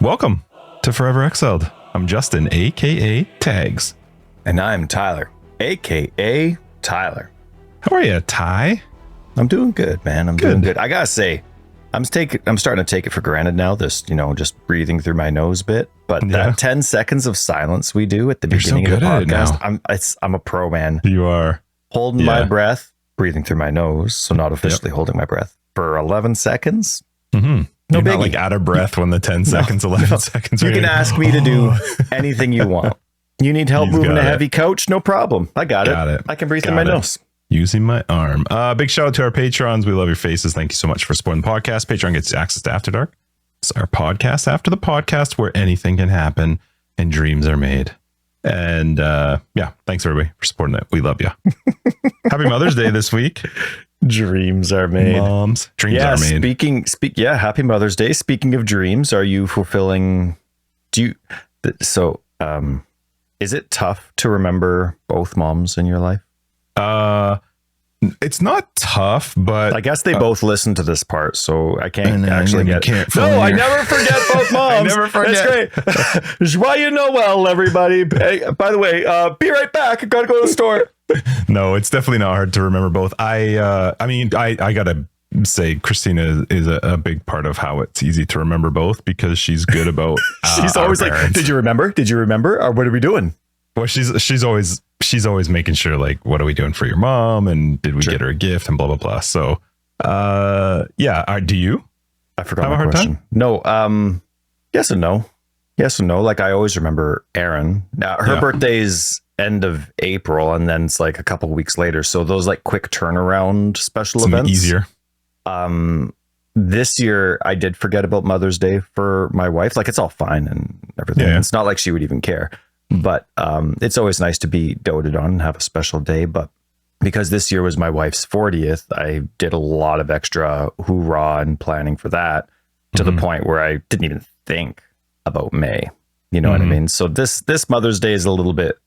Welcome to Forever Exiled. I'm Justin, aka Tags. And I'm Tyler, aka Tyler. How are you, Ty? I'm doing good, man. I'm doing good. I gotta say, I'm starting to take it for granted now, this, just breathing through my nose bit. But that 10 seconds of silence we do at the beginning of the podcast, I'm a pro, man. You are. Holding my breath, breathing through my nose, so not officially holding my breath, for 11 seconds. Mm-hmm. No You're biggie. not like out of breath when the 10 seconds, 11 seconds. You can ask me to do anything you want. You need help moving a heavy couch? No problem. I got it. I can breathe through my nose. Using my arm. Big shout out to our patrons. We love your faces. Thank you so much for supporting the podcast. Patreon gets access to After Dark. It's our podcast after the podcast where anything can happen and dreams are made. And thanks everybody for supporting it. We love you. Happy Mother's Day this week. Dreams are made. Moms, dreams are made. Happy Mother's Day. Speaking of dreams, are you fulfilling? Is it tough to remember both moms in your life? It's not tough, but I guess they both listen to this part, so I can't I never forget both moms. I never forget. That's great. Why you know well, everybody. Hey, by the way, be right back. I gotta go to the store. No, it's definitely not hard to remember both. I gotta say Christina is a big part of how it's easy to remember both because she's good about. She's always like, "Did you remember? Did you remember? Or what are we doing?" Well, she's always making sure, like, what are we doing for your mom, and did we get her a gift, and blah blah blah. So, do you? I forgot my question. No, yes and no. Yes and no. Like, I always remember Erin. Now, her birthday's end of April, and then it's like a couple weeks later. So those like quick turnaround special events easier. This year I did forget about Mother's Day for my wife. Like, it's all fine and everything. Yeah. It's not like she would even care. But it's always nice to be doted on and have a special day. But because this year was my wife's 40th, I did a lot of extra hoorah and planning for that to the point where I didn't even think about May. You know what I mean? So this Mother's Day is a little bit,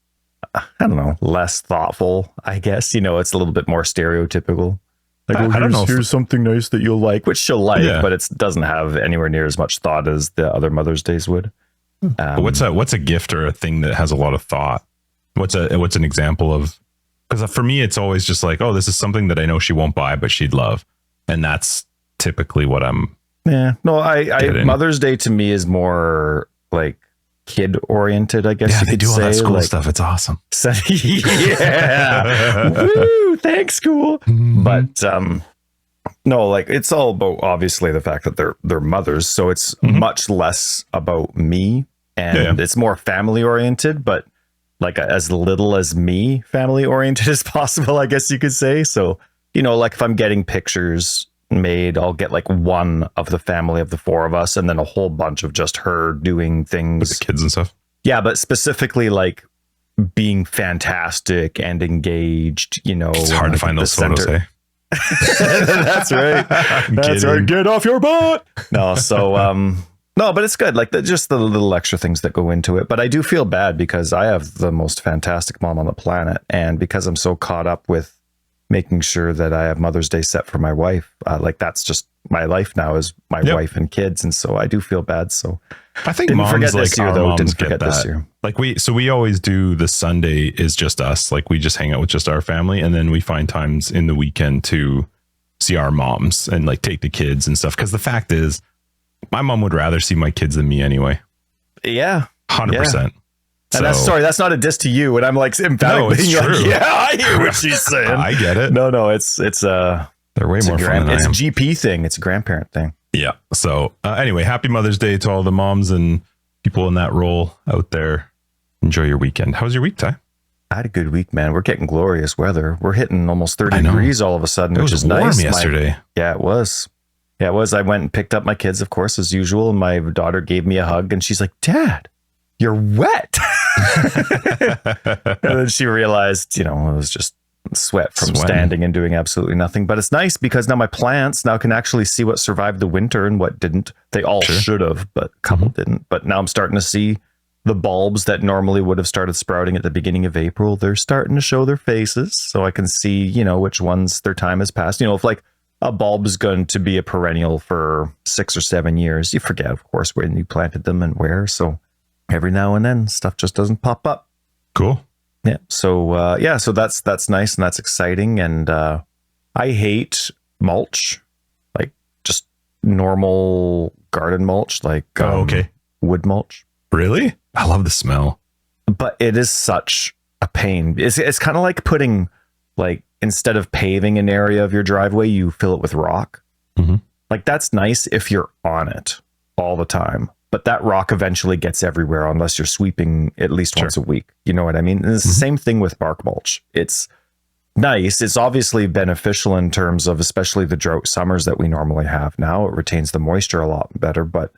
I don't know, less thoughtful, I guess. It's a little bit more stereotypical. Like, I don't know. Here's something nice that you'll like, which she'll like, but it doesn't have anywhere near as much thought as the other Mother's Days would. What's a gift or a thing that has a lot of thought? What's an example of? Because for me, it's always just like, oh, this is something that I know she won't buy, but she'd love, and that's typically what I'm. Yeah, no, I Mother's Day to me is more like kid oriented, I guess. Yeah, you they could do all say. that school stuff. It's awesome. So, yeah, woo! Thanks, school. But no, like, it's all about obviously the fact that they're mothers, so it's much less about me, and it's more family oriented, but like as little as me family oriented as possible, I guess you could say. So, like, if I'm getting pictures made, I'll get like one of the family of the four of us, and then a whole bunch of just her doing things with the kids and stuff. Yeah, but specifically like being fantastic and engaged. It's hard to find those photos. Hey? That's right. That's right. Get off your butt. No, so no, but it's good. Like, just the little extra things that go into it. But I do feel bad because I have the most fantastic mom on the planet, and because I'm so caught up with making sure that I have Mother's Day set for my wife, like, that's just my life now, is my wife and kids, and so I do feel bad. So I think didn't moms forget like this year, our though. moms Didn't get forget that. this year. Like, we always do the Sunday is just us. Like, we just hang out with just our family, and then we find times in the weekend to see our moms and like take the kids and stuff. Because the fact is, my mom would rather see my kids than me anyway. Yeah, 100%. And that's not a diss to you. And I'm like emphatic. No, it's true. Like, yeah, I hear what she's saying. I get it. No, it's they're way more fun than I am. It's a GP thing. It's a grandparent thing. Yeah. So anyway, happy Mother's Day to all the moms and people in that role out there. Enjoy your weekend. How was your week, Ty? I had a good week, man. We're getting glorious weather. We're hitting almost 30 degrees all of a sudden, which is nice. It was warm yesterday. Yeah, it was. Yeah, it was. I went and picked up my kids, of course, as usual. And my daughter gave me a hug, and she's like, "Dad, you're wet." And then she realized, it was just sweat from standing and doing absolutely nothing. But it's nice because now my plants now can actually see what survived the winter and what didn't. They all should have, but a couple didn't. But now I'm starting to see the bulbs that normally would have started sprouting at the beginning of April. They're starting to show their faces, so I can see, which ones their time has passed. If like a bulb is going to be a perennial for 6 or 7 years. You forget, of course, when you planted them and where. So every now and then stuff just doesn't pop up. Cool. Yeah. So, so that's nice and that's exciting. And I hate mulch, like just normal garden mulch, like wood mulch. Really? I love the smell. But it is such a pain. It's kind of like putting, like, instead of paving an area of your driveway, you fill it with rock. Mm-hmm. Like, that's nice if you're on it all the time. But that rock eventually gets everywhere unless you're sweeping at least once a week. You know what I mean? And it's the same thing with bark mulch. It's nice. It's obviously beneficial in terms of especially the drought summers that we normally have now. It retains the moisture a lot better. But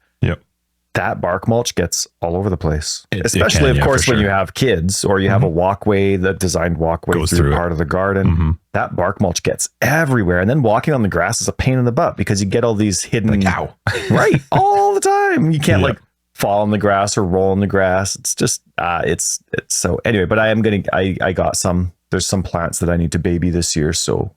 that bark mulch gets all over the place, especially, of course, when you have kids or you have a walkway, the designed walkway goes through part of the garden. Mm-hmm. That bark mulch gets everywhere. And then walking on the grass is a pain in the butt because you get all these hidden, right, all the time. You can't like fall in the grass or roll in the grass. It's just, it's so anyway, but I got there's some plants that I need to baby this year. So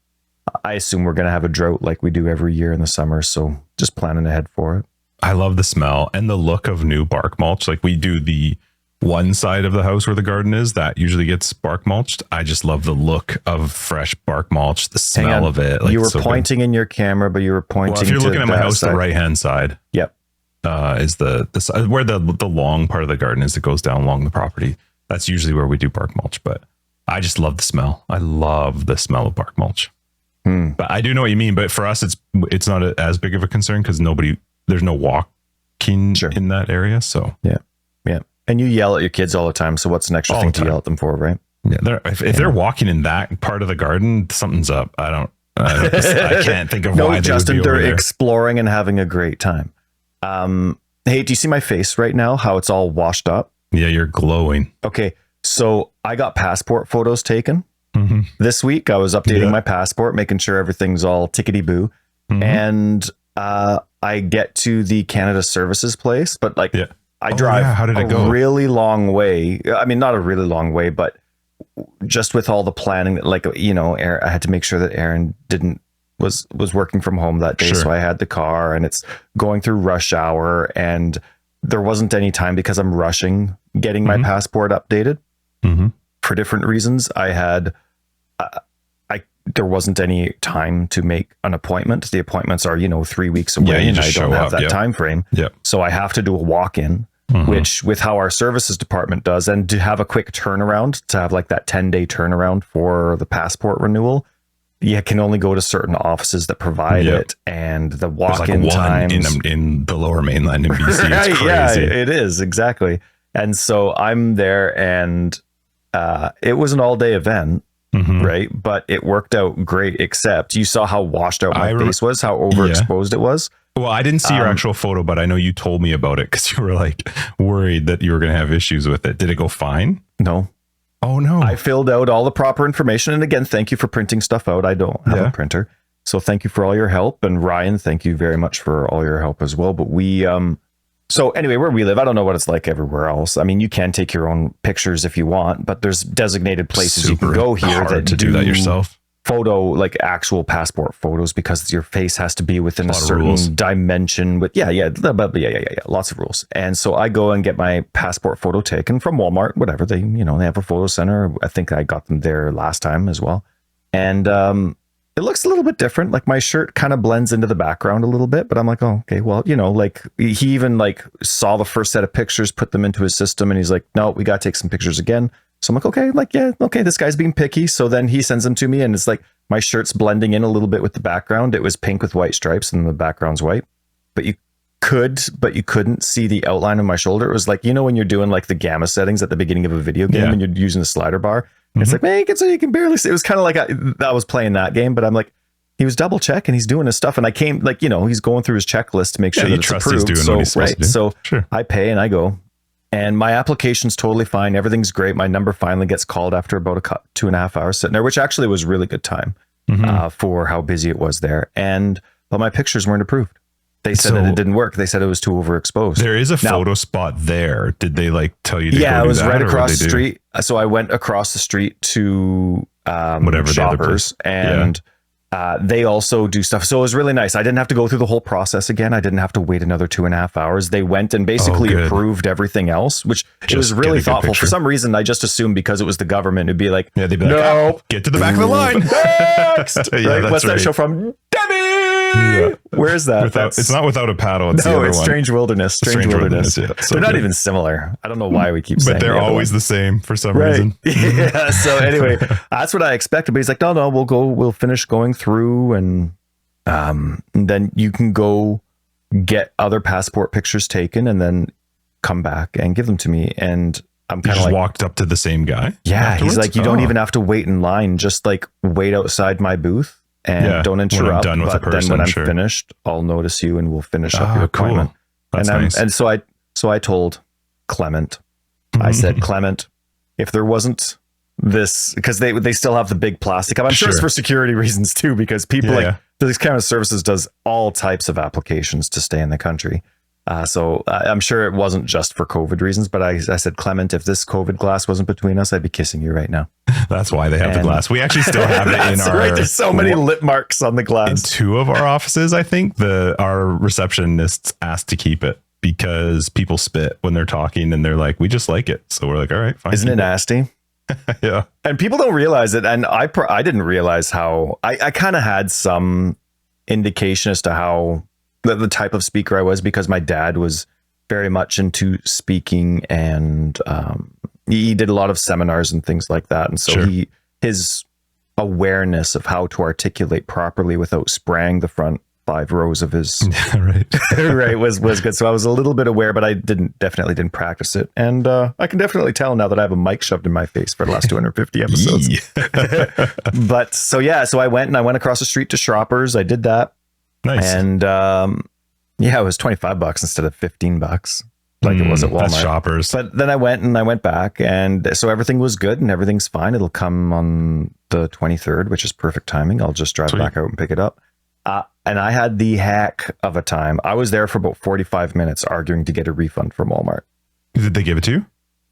I assume we're going to have a drought like we do every year in the summer. So just planning ahead for it. I love the smell and the look of new bark mulch. Like we do the one side of the house where the garden is that usually gets bark mulched. I just love the look of fresh bark mulch, the smell of it. Like, you were pointing in your camera, but you were pointing. Well, if you're looking at my house, the right hand side. Yep. Is the side where the long part of the garden is that goes down along the property. That's usually where we do bark mulch. But I just love the smell. I love the smell of bark mulch. But I do know what you mean. But for us, it's not as big of a concern because there's no walking in that area. So yeah. And you yell at your kids all the time. So what's an extra thing to yell at them for, right? Yeah. If they're walking in that part of the garden, something's up. I can't think of why. Justin, they're exploring and having a great time. Hey, do you see my face right now? How it's all washed up? Yeah, you're glowing. Okay. So I got passport photos taken this week. I was updating my passport, making sure everything's all tickety-boo. And I get to the Canada Services place, but I drive a really long way. I mean, not a really long way, but just with all the planning, I had to make sure that Aaron was working from home that day. So I had the car and it's going through rush hour and there wasn't any time because I'm rushing getting my passport updated for different reasons. There wasn't any time to make an appointment. The appointments are, 3 weeks away and I don't have that time frame. So I have to do a walk-in, which with how our services department does, and to have a quick turnaround, to have like that 10-day turnaround for the passport renewal, you can only go to certain offices that provide it. And the walk-in times in the Lower Mainland in BC, it's crazy. Yeah, it is, exactly. And so I'm there and it was an all-day event. Right. But it worked out great, except you saw how washed out my face was, how overexposed it was. Well, I didn't see your actual photo, but I know you told me about it because you were like worried that you were going to have issues with it. Did it go fine? No. Oh, no. I filled out all the proper information. And again, thank you for printing stuff out. I don't have a printer. So thank you for all your help. And Ryan, thank you very much for all your help as well. But so anyway, where we live, I don't know what it's like everywhere else. I mean, you can take your own pictures if you want, but there's designated places you can go here that do that yourself. Photo, like actual passport photos, because your face has to be within a certain dimension. With lots of rules. And so I go and get my passport photo taken from Walmart, whatever they have a photo center. I think I got them there last time as well, and it looks a little bit different. Like my shirt kind of blends into the background a little bit, but I'm like, oh, okay, well, like he even like saw the first set of pictures, put them into his system, and he's like, no, we got to take some pictures again. So I'm like, okay, this guy's being picky. So then he sends them to me, and it's like my shirt's blending in a little bit with the background. It was pink with white stripes, and the background's white. But you couldn't see the outline of my shoulder. It was like, when you're doing like the gamma settings at the beginning of a video game and you're using the slider bar. It's like, make it so you can barely see. It was kind of like I was playing that game, but I'm like, he was double checking, he's doing his stuff, and I came like, he's going through his checklist to make sure that it's approved. He's doing what he's supposed to do. So I pay and I go, and my application's totally fine. Everything's great. My number finally gets called after about 2.5 hours sitting there, which actually was really good time for how busy it was there. But my pictures weren't approved. They said that it didn't work. They said it was too overexposed. There is a photo spot there. Did they tell you to go do that? Yeah, it was right across the street. So I went across the street to whatever Shoppers, and They also do stuff. So it was really nice. I didn't have to go through the whole process again. I didn't have to wait another 2.5 hours. They went and basically approved everything else, which it was really thoughtful. For some reason, I just assumed because it was the government, it'd be like, they'd be like, no, get to the back of the line. Next. Right? What's that show from? Debbie! Yeah. Where is that? It's not Without a Paddle. It's Strange Wilderness. Strange Wilderness. Yeah, they're not even similar. I don't know why we keep saying but they're always the same for some reason. Yeah. So anyway, that's what I expected. But he's like, no, we'll finish going through, and then you can go get other passport pictures taken and then come back and give them to me. And I'm kind of like, walked up to the same guy. Yeah. Afterwards? He's like, you don't even have to wait in line. Just like wait outside my booth. And don't interrupt. When I'm done with the person, then when I'm finished, I'll notice you and we'll finish up your appointment. Cool. That's nice. And so I told Clement, I said, Clement, if there wasn't this, because they still have the big plastic. I'm sure it's for security reasons too, because people these kind of services does all types of applications to stay in the country. So I'm sure it wasn't just for COVID reasons, but I said, Clement, if this COVID glass wasn't between us, I'd be kissing you right now. That's why they have the glass. We actually still have it in our... Right, there's so many lip marks on the glass. In 2 of our offices, I think, our receptionists asked to keep it because people spit when they're talking and they're like, we just like it. So we're like, all right, fine. Isn't it nasty? Yeah. And people don't realize it. And I didn't realize how... I kind of had some indication as to how... the type of speaker I was, because my dad was very much into speaking, and he did a lot of seminars and things like that. And so his awareness of how to articulate properly without spraying the front 5 rows of his was good. So I was a little bit aware, but I definitely didn't practice it. And I can definitely tell now that I have a mic shoved in my face for the last 250 episodes. But so I went across the street to Shoppers. I did that. Nice. And it was $25 instead of $15 like it was at Walmart. That's Shoppers. But then I went back, and so everything was good and everything's fine. It'll come on the 23rd, which is perfect timing. I'll just drive back out and pick it up. And I had the heck of a time. I was there for about 45 minutes arguing to get a refund from Walmart. Did they give it to you?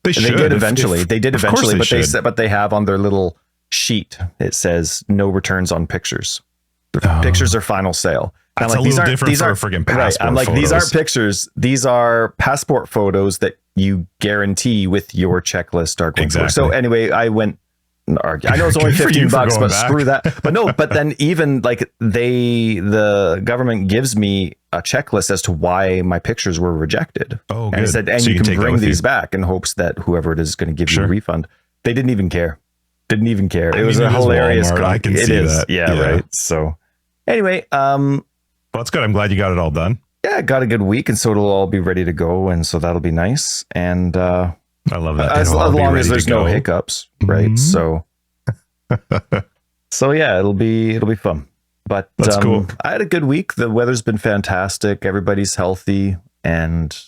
They did eventually. But they have on their little sheet, it says no returns on pictures. Pictures are final sale. That's like, a little different for friggin' passport I'm like, photos. These aren't pictures. These are passport photos that you guarantee with your checklist are going through. So anyway, I went and argued. I know it's only $15, but screw that. But then even like the government gives me a checklist as to why my pictures were rejected. Oh, and it said, and so you can bring these back in hopes that whoever it is going to give you a refund. They didn't even care. It was a hilarious. I can see that. Yeah, right. So anyway, well, that's good. I'm glad you got it all done. Yeah, I got a good week, and so it'll all be ready to go, and so that'll be nice. And I love that. As long as there's no hiccups, right? Mm-hmm. So yeah, it'll be fun. But that's cool. I had a good week. The weather's been fantastic. Everybody's healthy, and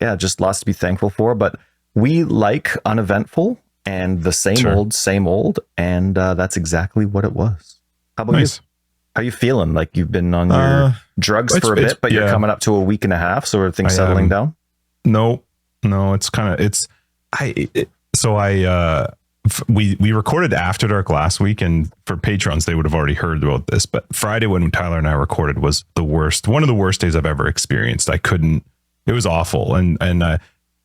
yeah, just lots to be thankful for. But we like uneventful and the same old, and that's exactly what it was. How about you? How you feeling? Like you've been on your drugs for a bit, but you're coming up to a week and a half. So are things settling down? No, it's kind of, we recorded After Dark last week, and for patrons, they would have already heard about this, but Friday when Tyler and I recorded was one of the worst days I've ever experienced. It was awful. And I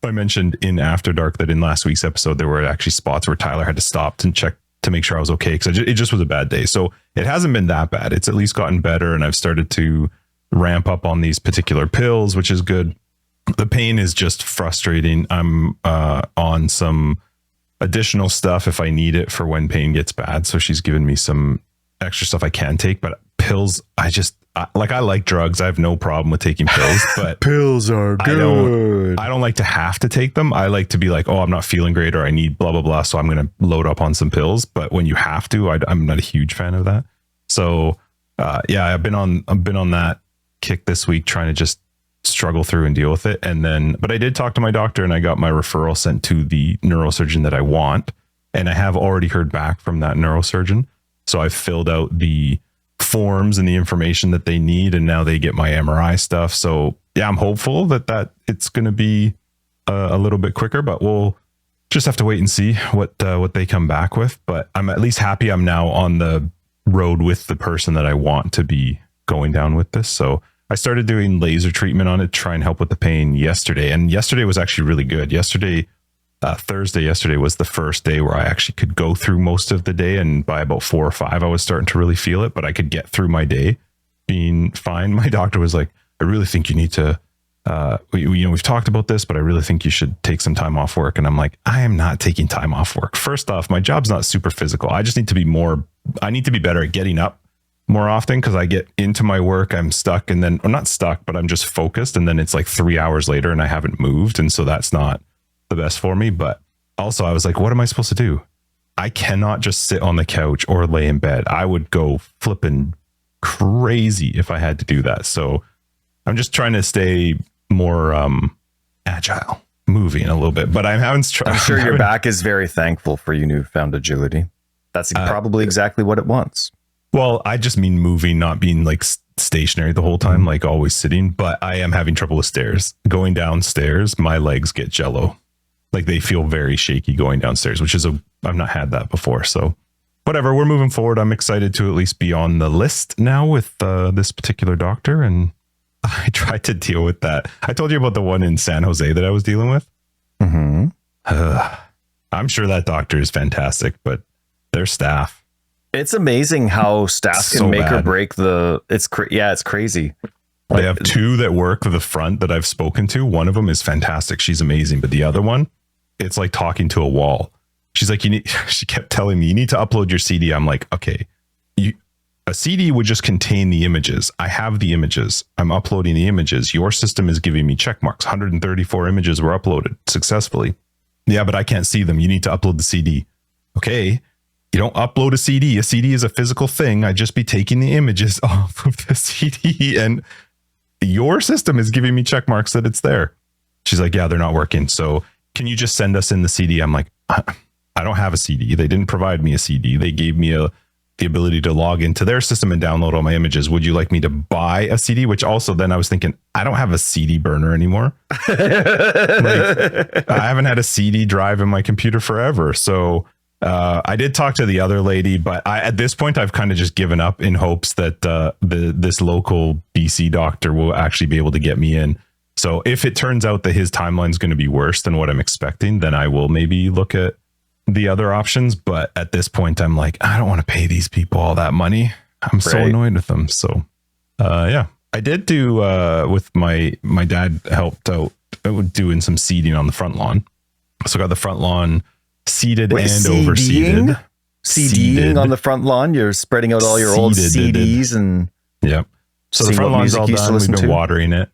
mentioned in After Dark that in last week's episode, there were actually spots where Tyler had to stop and check to make sure I was okay, because it just was a bad day. So it hasn't been that bad. It's at least gotten better, and I've started to ramp up on these particular pills, which is good. The pain is just frustrating. I'm on some additional stuff if I need it for when pain gets bad. So she's given me some extra stuff I can take, but pills, I like drugs. I have no problem with taking pills, but pills are good. I don't like to have to take them. I like to be like, oh, I'm not feeling great, or I need blah, blah, blah. So I'm going to load up on some pills. But when you have to, I'm not a huge fan of that. So I've been on that kick this week, trying to just struggle through and deal with it. But I did talk to my doctor, and I got my referral sent to the neurosurgeon that I want. And I have already heard back from that neurosurgeon. So I've filled out the forms and the information that they need, and now they get my MRI stuff. So yeah, I'm hopeful that it's going to be a little bit quicker, but we'll just have to wait and see what they come back with. But I'm at least happy I'm now on the road with the person that I want to be going down with this. So I started doing laser treatment on it to try and help with the pain yesterday. And yesterday was actually really good. Thursday yesterday was the first day where I actually could go through most of the day. And by about 4 or 5, I was starting to really feel it, but I could get through my day being fine. My doctor was like, I really think you need to, we've talked about this, but I really think you should take some time off work. And I'm like, I am not taking time off work. First off, my job's not super physical. I just need to be better at getting up more often, because I get into my work, I'm stuck, and then, or not stuck, but I'm just focused. And then it's like 3 hours later and I haven't moved. And so that's not the best for me. But also I was like, what am I supposed to do? I cannot just sit on the couch or lay in bed. I would go flipping crazy if I had to do that. So I'm just trying to stay more agile, moving a little bit, but I'm sure your back is very thankful for your newfound agility. That's probably exactly what it wants. Well, I just mean moving, not being like stationary the whole time, like always sitting, but I am having trouble with stairs. Going downstairs, my legs get jello. Like they feel very shaky going downstairs, which is I've not had that before. So whatever, we're moving forward. I'm excited to at least be on the list now with this particular doctor. And I tried to deal with that. I told you about the one in San Jose that I was dealing with. Mm-hmm. I'm sure that doctor is fantastic, but their staff. It's amazing how staff can make or break it's crazy. They have 2 that work the front that I've spoken to. One of them is fantastic. She's amazing. But the other one, it's like talking to a wall. She's like, she kept telling me, you need to upload your CD. I'm like, okay, a CD would just contain the images. I have the images. I'm uploading the images. Your system is giving me check marks. 134 images were uploaded successfully. Yeah, but I can't see them. You need to upload the CD. Okay. You don't upload a CD. A CD is a physical thing. I'd just be taking the images off of the CD, and your system is giving me check marks that it's there. She's like, yeah, they're not working. So can you just send us in the CD? I'm like, I don't have a CD. They didn't provide me a CD. They gave me the ability to log into their system and download all my images. Would you like me to buy a CD? Which also then I was thinking, I don't have a CD burner anymore. Like, I haven't had a CD drive in my computer forever. So I did talk to the other lady, but at this point I've kind of just given up in hopes that this local BC doctor will actually be able to get me in. So if it turns out that his timeline is going to be worse than what I'm expecting, then I will maybe look at the other options. But at this point I'm like, I don't want to pay these people all that money. I'm so annoyed with them. So yeah, I did do with my dad helped out doing some seeding on the front lawn. So I got the front lawn seeded and overseeded. CDing on the front lawn. You're spreading out all your old CDs and yep. So the front lawn's all done. We've been watering it.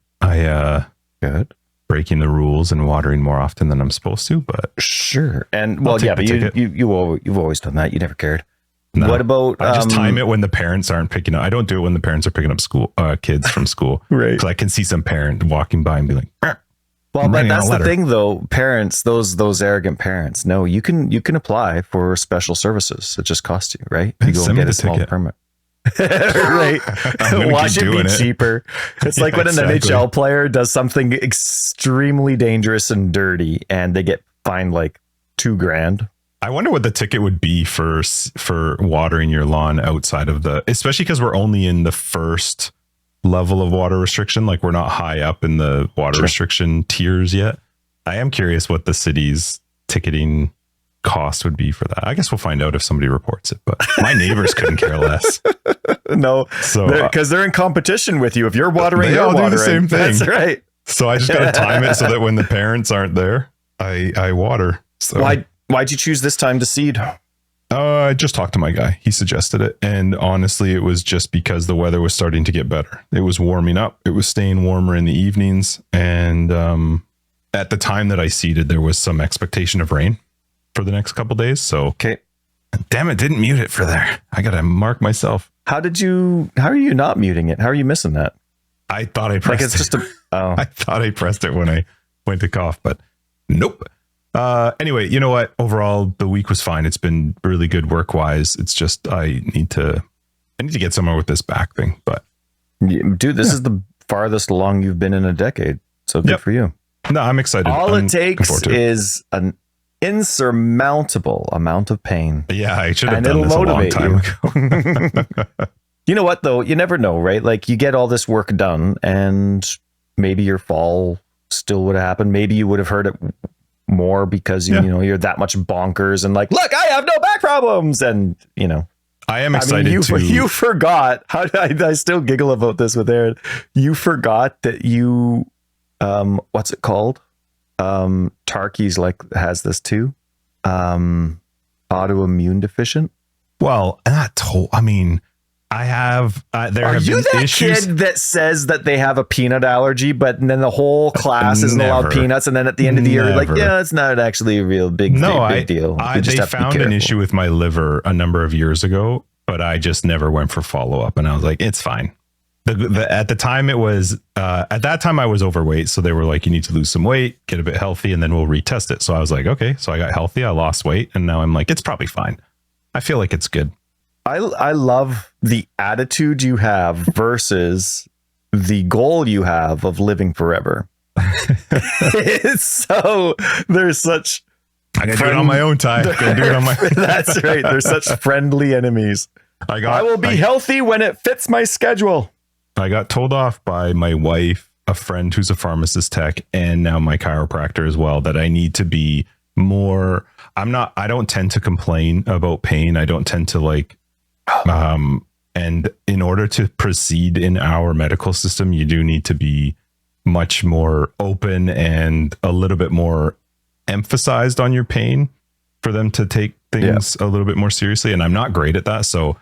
Good. Breaking the rules and watering more often than I'm supposed to, but sure. And well, yeah, but you've always done that. You never cared. No. What about I just time it when the parents aren't picking up. I don't do it when the parents are picking up kids from school. Right. Because I can see some parent walking by and be like, well, but that's the thing though. Parents, those arrogant parents. No, you can apply for special services. It just costs you, right? You go and get a small permit. Right. Watch it be cheaper. It's like when an NHL player does something extremely dangerous and dirty and they get fined like $2,000. I wonder what the ticket would be for watering your lawn outside of especially because we're only in the first level of water restriction. Like we're not high up in the water restriction tiers yet. I am curious what the city's ticketing cost would be for that. I guess we'll find out if somebody reports it, but my neighbors couldn't care less. No, so because they're in competition with you. If you're watering, they're watering. Do the same thing. That's right. So I just got to time it so that when the parents aren't there, I water. So why'd you choose this time to seed? I just talked to my guy. He suggested it. And honestly, it was just because the weather was starting to get better. It was warming up. It was staying warmer in the evenings. And at the time that I seeded, there was some expectation of rain for the next couple days. So, okay. Damn it, didn't mute it for there. I got to mark myself. How are you not muting it? How are you missing that? I thought I pressed I thought I pressed it when I went to cough, but nope. Anyway, you know what? Overall, the week was fine. It's been really good work-wise. It's just I need to get somewhere with this back thing. But dude, this is the farthest along you've been in a decade. So good for you. No, I'm excited. All it takes is an insurmountable amount of pain. Yeah, I should have done this a long time ago. You know what, though? You never know, right? Like, you get all this work done, and maybe your fall still would have happened. Maybe you would have heard it more because, you know, you're that much bonkers and like, look, I have no back problems. And, you know. I am excited you forgot. How did I still giggle about this with Aaron? You forgot that you, what's it called? Tarky's has this too. Autoimmune deficient. Well, I have. There Are have you been that issues. kid that says that they have a peanut allergy, but then the whole class isn't allowed peanuts, and then at the end of the year, you're like, yeah, it's not actually a real big deal. They found an issue with my liver a number of years ago, but I just never went for follow up, and I was like, it's fine. At the time, it was at that time I was overweight, so they were like, you need to lose some weight, get a bit healthy, and then we'll retest it. So I was like, okay, so I got healthy, I lost weight, and now I'm like, it's probably fine. I feel like it's good. I love the attitude you have versus the goal you have of living forever. It's so there's such. I can do it on my own time. Can do it on my. That's right. There's such friendly enemies. I will be healthy when it fits my schedule. I got told off by my wife, a friend who's a pharmacist tech, and now my chiropractor as well, that I need to be more. I don't tend to complain about pain. I don't tend to like. And in order to proceed in our medical system, you do need to be much more open and a little bit more emphasized on your pain for them to take things a little bit more seriously. And I'm not great at that. So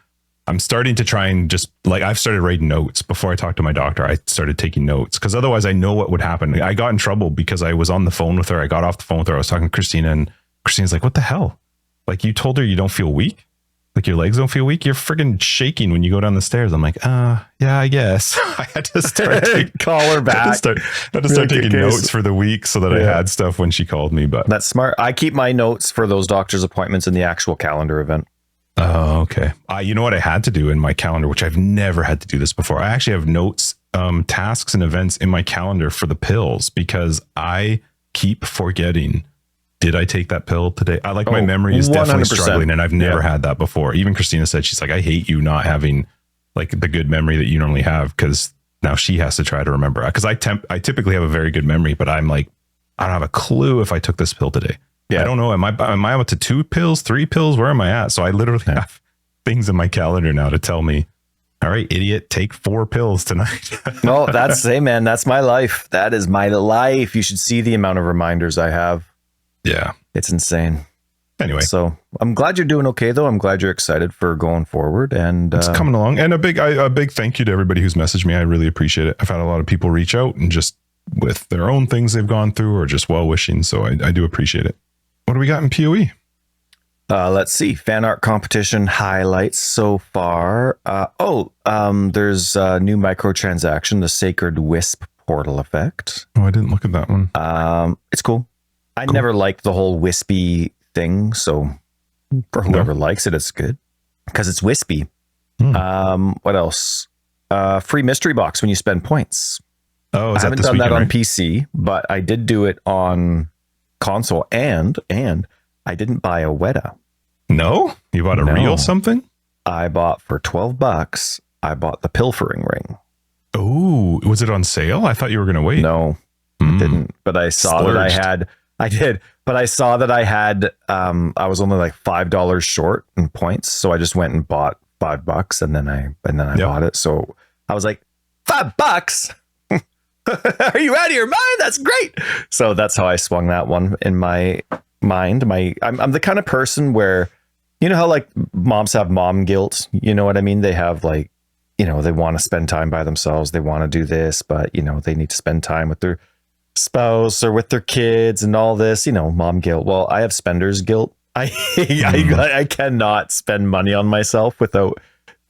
I'm starting to try and just like, I've started writing notes before I talked to my doctor. I started taking notes because otherwise I know what would happen. I got in trouble because I was on the phone with her. I got off the phone with her. I was talking to Christina, and Christina's like, what the hell? Like, you told her you don't feel weak? Like, your legs don't feel weak? You're friggin' shaking when you go down the stairs. I'm like, yeah, I guess. I had to start call her back. I had to start taking notes for the week so that I had stuff when she called me. But that's smart. I keep my notes for those doctor's appointments in the actual calendar event. Oh, okay. You know what I had to do in my calendar, which I've never had to do this before. I actually have notes, tasks and events in my calendar for the pills because I keep forgetting. Did I take that pill today? My memory is definitely 100%. Struggling, and I've never had that before. Even Christina said, she's like, I hate you not having like the good memory that you normally have, because now she has to try to remember. Because I typically have a very good memory, but I'm like, I don't have a clue if I took this pill today. Yeah. I don't know. Am I up to 2 pills, 3 pills? Where am I at? So I literally have things in my calendar now to tell me, all right, idiot, take 4 pills tonight. No, man, that's my life. That is my life. You should see the amount of reminders I have. Yeah, it's insane. Anyway, so I'm glad you're doing okay, though. I'm glad you're excited for going forward, and it's coming along. And a big thank you to everybody who's messaged me. I really appreciate it. I've had a lot of people reach out and just with their own things they've gone through or just well wishing. So I do appreciate it. What do we got in PoE? Let's see. Fan art competition highlights so far. There's a new microtransaction, the Sacred Wisp portal effect. Oh, I didn't look at that one. It's cool. I never liked the whole wispy thing, so for whoever likes it, it's good because it's wispy. What else? Free mystery box when you spend points. Oh, I haven't done that on PC, but I did do it on console, and I didn't buy a Weta. No, you bought a real something. I bought for $12. I bought the pilfering ring. Oh, was it on sale? I thought you were going to wait. No, I didn't. But I saw that I had. I did, but I saw that I had, I was only like $5 short in points. So I just went and bought $5 and then I bought it. So I was like, $5? Are you out of your mind? That's great. So that's how I swung that one in my mind. I'm the kind of person where, you know how like moms have mom guilt, you know what I mean? They have like, you know, they want to spend time by themselves. They want to do this, but you know, they need to spend time with their spouse or with their kids and all this, you know, mom guilt. Well, I have spender's guilt. I cannot spend money on myself without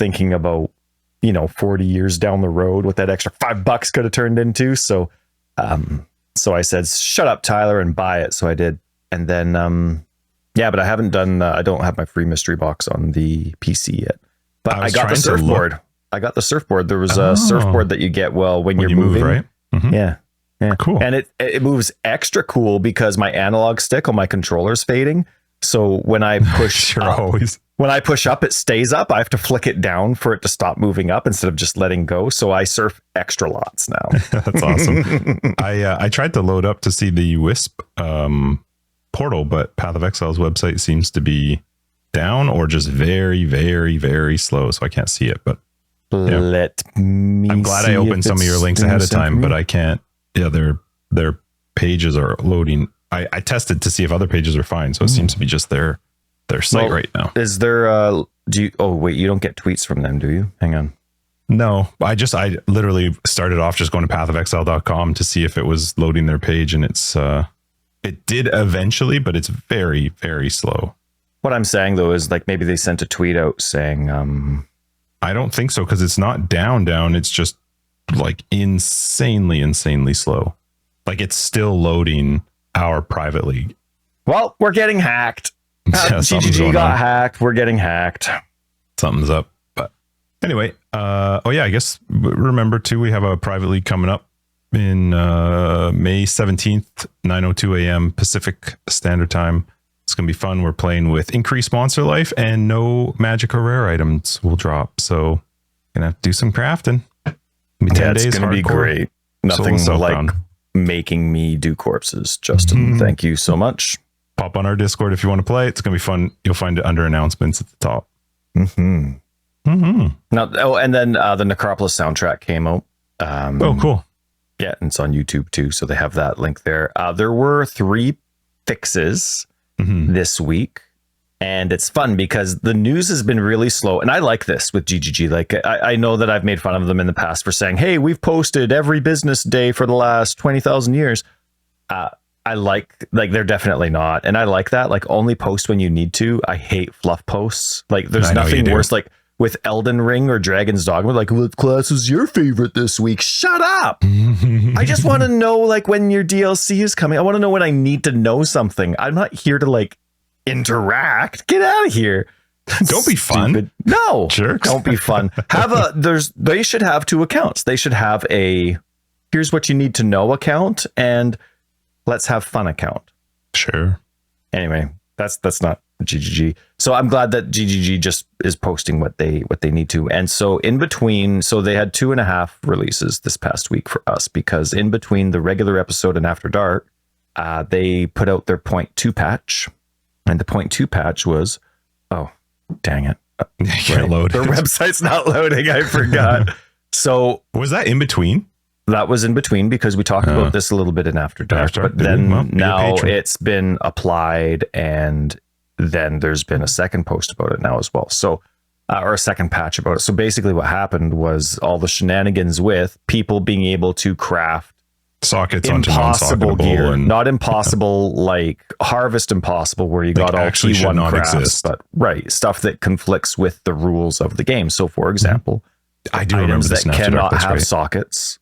thinking about, you know, 40 years down the road what that extra $5 could have turned into. So I said, shut up, Tyler, and buy it. So I did. And then, but I haven't done, I don't have my free mystery box on the PC yet, but I got the surfboard. I got the surfboard. There was a surfboard that you get when you're moving. Move, right? Mm-hmm. Yeah. Yeah. Cool. And it moves extra cool because my analog stick on my controller's fading. So when I push when I push up, it stays up. I have to flick it down for it to stop moving up instead of just letting go. So I surf extra lots now. That's awesome. I tried to load up to see the Wisp portal, but Path of Exile's website seems to be down or just very, very, very slow. So I can't see it, but yeah. I'm glad I opened some of your links ahead of time, but I can't. Yeah, their pages are loading. I tested to see if other pages are fine, so it seems to be just their site right now. Is there you don't get tweets from them, do you? Hang on. No, I literally started off just going to pathofexile.com to see if it was loading their page, and it did eventually, but it's very, very slow. What I'm saying though is like maybe they sent a tweet out saying I don't think so, because it's not down. It's just like insanely slow. Like it's still loading our private league. Well, we're getting hacked. GGG got hacked. We're getting hacked. Something's up. But anyway, I guess remember too, we have a private league coming up in May 17th, 9:02 a.m. Pacific Standard Time. It's going to be fun. We're playing with increased monster life and no magic or rare items will drop. So gonna have to do some crafting. It's going to be great. Nothing like making me do corpses. Justin, thank you so much. Pop on our Discord if you want to play. It's going to be fun. You'll find it under announcements at the top. Now, and then the Necropolis soundtrack came out. Cool. Yeah, and it's on YouTube too. So they have that link there. There were 3 fixes this week. And it's fun because the news has been really slow. And I like this with GGG. Like, I know that I've made fun of them in the past for saying, hey, we've posted every business day for the last 20,000 years. I like they're definitely not. And I like that. Like, only post when you need to. I hate fluff posts. Like, there's nothing worse. Like with Elden Ring or Dragon's Dogma, like, what class was your favorite this week? Shut up. I just want to know, like, when your DLC is coming. I want to know when I need to know something. I'm not here to, like, interact. Get out of here. Don't be fun. No, jerks. Don't be fun. They should have 2 accounts. They should have a here's what you need to know account and let's have fun account. Sure. Anyway, that's not GGG. So I'm glad that GGG just is posting what they need to. And so in between, so they had 2.5 releases this past week for us, because in between the regular episode and After Dark, they put out their 0.2 patch. And the 0.2 patch was, oh, dang it. Can't load. Their website's not loading. I forgot. So was that in between? That was in between because we talked about this a little bit in After Dark. But then now it's been applied, and then there's been a second post about it now as well. So, or a second patch about it. So basically what happened was all the shenanigans with people being able to craft sockets impossible onto gear, and not impossible like Harvest Impossible where you got all T1 crafts, but stuff that conflicts with the rules of the game. So for example, I do items remember that cannot have sockets,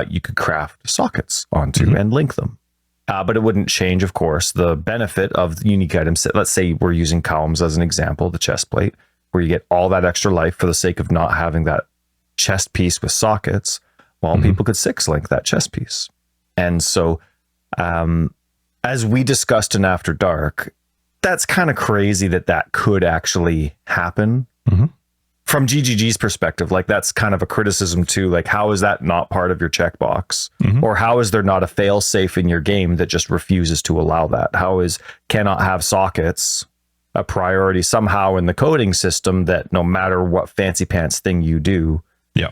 you could craft sockets onto and link them. But it wouldn't change, of course, the benefit of the unique items. Let's say we're using columns as an example, the chest plate, where you get all that extra life for the sake of not having that chest piece with sockets. Well, people could 6-link that chest piece. And so, as we discussed in After Dark, that's kind of crazy that could actually happen. From GGG's perspective, like that's kind of a criticism too. Like, how is that not part of your checkbox? Or how is there not a fail safe in your game that just refuses to allow that? How is cannot have sockets a priority somehow in the coding system that no matter what fancy pants thing you do? Yeah.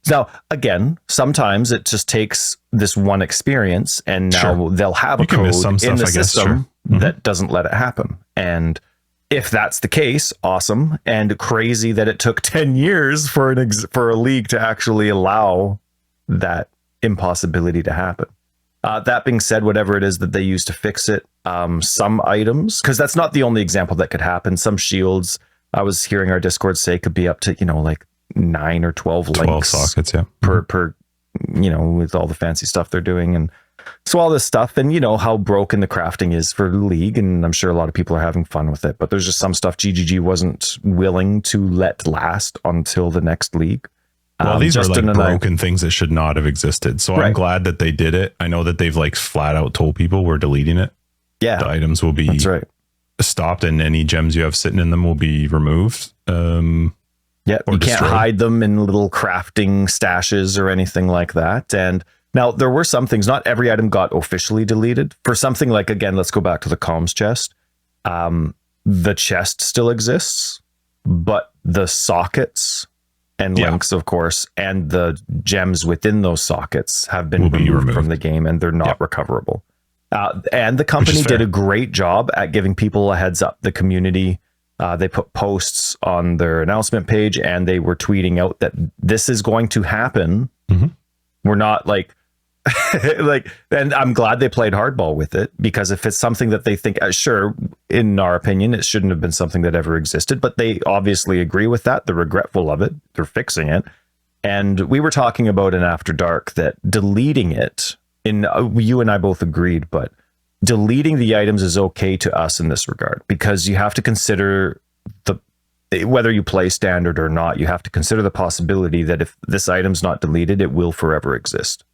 Now, again, sometimes it just takes this one experience, and now they'll have a code in the system that doesn't let it happen. And if that's the case, awesome. And crazy that it took 10 years for a league to actually allow that impossibility to happen. That being said, whatever it is that they use to fix it, some items, because that's not the only example that could happen. Some shields, I was hearing our Discord say, could be up to, like 9 or 12 links sockets, per with all the fancy stuff they're doing. And so all this stuff, and how broken the crafting is for the league, and I'm sure a lot of people are having fun with it, but there's just some stuff GGG wasn't willing to let last until the next league. Well, these are like broken things that should not have existed. So I'm glad that they did it. I know that they've like flat out told people we're deleting it. Yeah. The items will be stopped and any gems you have sitting in them will be removed. Yeah, you can't hide them in little crafting stashes or anything like that. And now there were some things, not every item got officially deleted. For something like, again, let's go back to the comms chest. The chest still exists, but the sockets and links, of course, and the gems within those sockets have been removed from the game, and they're not recoverable. And the company did a great job at giving people a heads up. The community, they put posts on their announcement page, and they were tweeting out that this is going to happen. We're not like, and I'm glad they played hardball with it, because if it's something that they think, sure, in our opinion, it shouldn't have been something that ever existed, but they obviously agree with that. They're regretful of it. They're fixing it. And we were talking about in After Dark that deleting it, you and I both agreed, but deleting the items is okay to us in this regard, because you have to consider whether you play standard or not, you have to consider the possibility that if this item's not deleted, it will forever exist.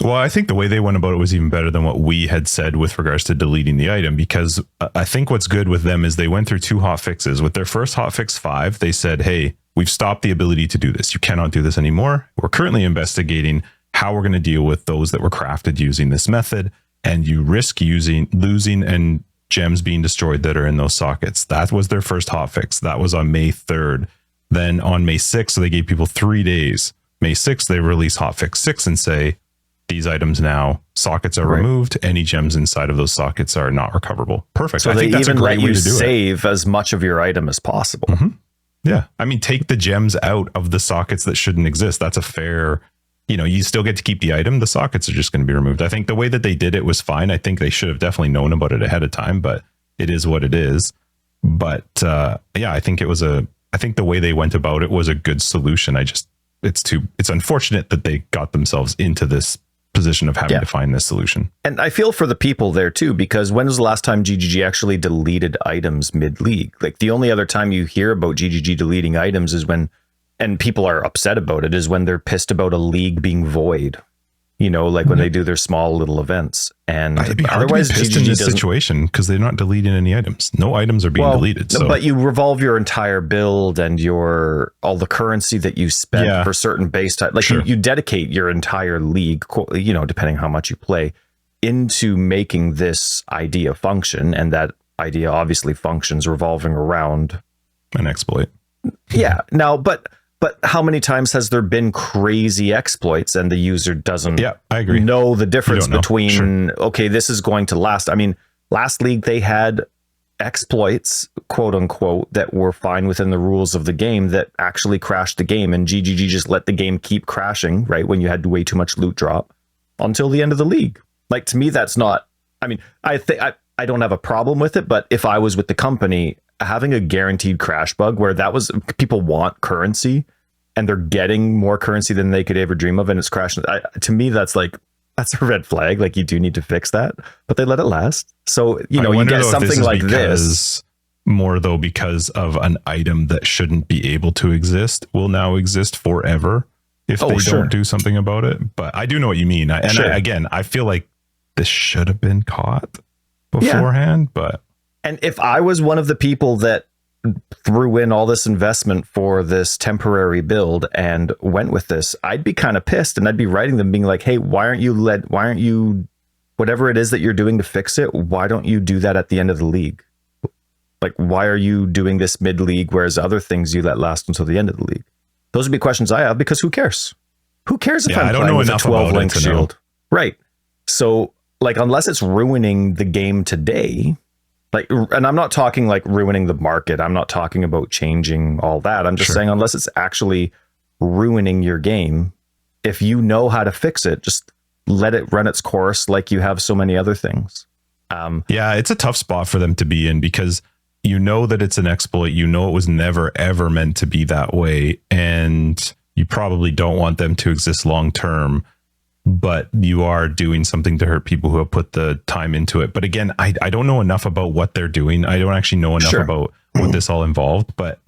Well, I think the way they went about it was even better than what we had said with regards to deleting the item, because I think what's good with them is they went through 2 hot fixes. With their first hotfix 5, they said, hey, we've stopped the ability to do this. You cannot do this anymore. We're currently investigating how we're going to deal with those that were crafted using this method, and you risk losing and gems being destroyed that are in those sockets. That was their first hotfix. That was on May 3rd. Then on May 6th, so they gave people 3 days. May 6th, they release hotfix 6 and say, these items now, sockets are removed. Any gems inside of those sockets are not recoverable. Perfect. So I think that's a great way to do it. Save as much of your item as possible. Yeah. I mean, take the gems out of the sockets that shouldn't exist. That's a fair, you still get to keep the item. The sockets are just going to be removed. I think the way that they did it was fine. I think they should have definitely known about it ahead of time, but it is what it is. But I think I think the way they went about it was a good solution. It's unfortunate that they got themselves into this position of having to find this solution. And I feel for the people there too, because when was the last time GGG actually deleted items mid-league? Like, the only other time you hear about GGG deleting items is when, and people are upset about it, is when they're pissed about a league being void. When they do their small little events. And otherwise, to be pissed in this situation, because they're not deleting any items. No items are being deleted. So. But you revolve your entire build and all the currency that you spend for certain base type. Like you dedicate your entire league, depending how much you play, into making this idea function. And that idea obviously functions revolving around an exploit. Yeah. Now, but how many times has there been crazy exploits and the user doesn't know the difference between, okay, this is going to last. I mean, last league, they had exploits, quote unquote, that were fine within the rules of the game that actually crashed the game. And GGG just let the game keep crashing, right? When you had way too much loot drop until the end of the league. Like, to me, that's not, I mean, I don't have a problem with it, but if I was with the company, having a guaranteed crash bug where people want currency and they're getting more currency than they could ever dream of, and it's crashing. To me, that's a red flag. Like, you do need to fix that, but they let it last. So, you get something like this. More though, because of an item that shouldn't be able to exist will now exist forever if they don't do something about it. But I do know what you mean. I feel like this should have been caught beforehand, but. And if I was one of the people that threw in all this investment for this temporary build and went with this, I'd be kind of pissed, and I'd be writing them being like, hey, why aren't you, whatever it is that you're doing to fix it, why don't you do that at the end of the league? Like, why are you doing this mid-league, whereas other things you let last until the end of the league? Those would be questions I have, because who cares? Who cares if I'm playing with a 12-link shield? Right. So, like, unless it's ruining the game today, like, and I'm not talking like ruining the market. I'm not talking about changing all that. I'm just saying, unless it's actually ruining your game, if you know how to fix it, just let it run its course like you have so many other things. It's a tough spot for them to be in, because that it's an exploit. It was never, ever meant to be that way. And you probably don't want them to exist long term. But you are doing something to hurt people who have put the time into it. But again, I don't know enough about what they're doing. I don't actually know enough about what this all involved. But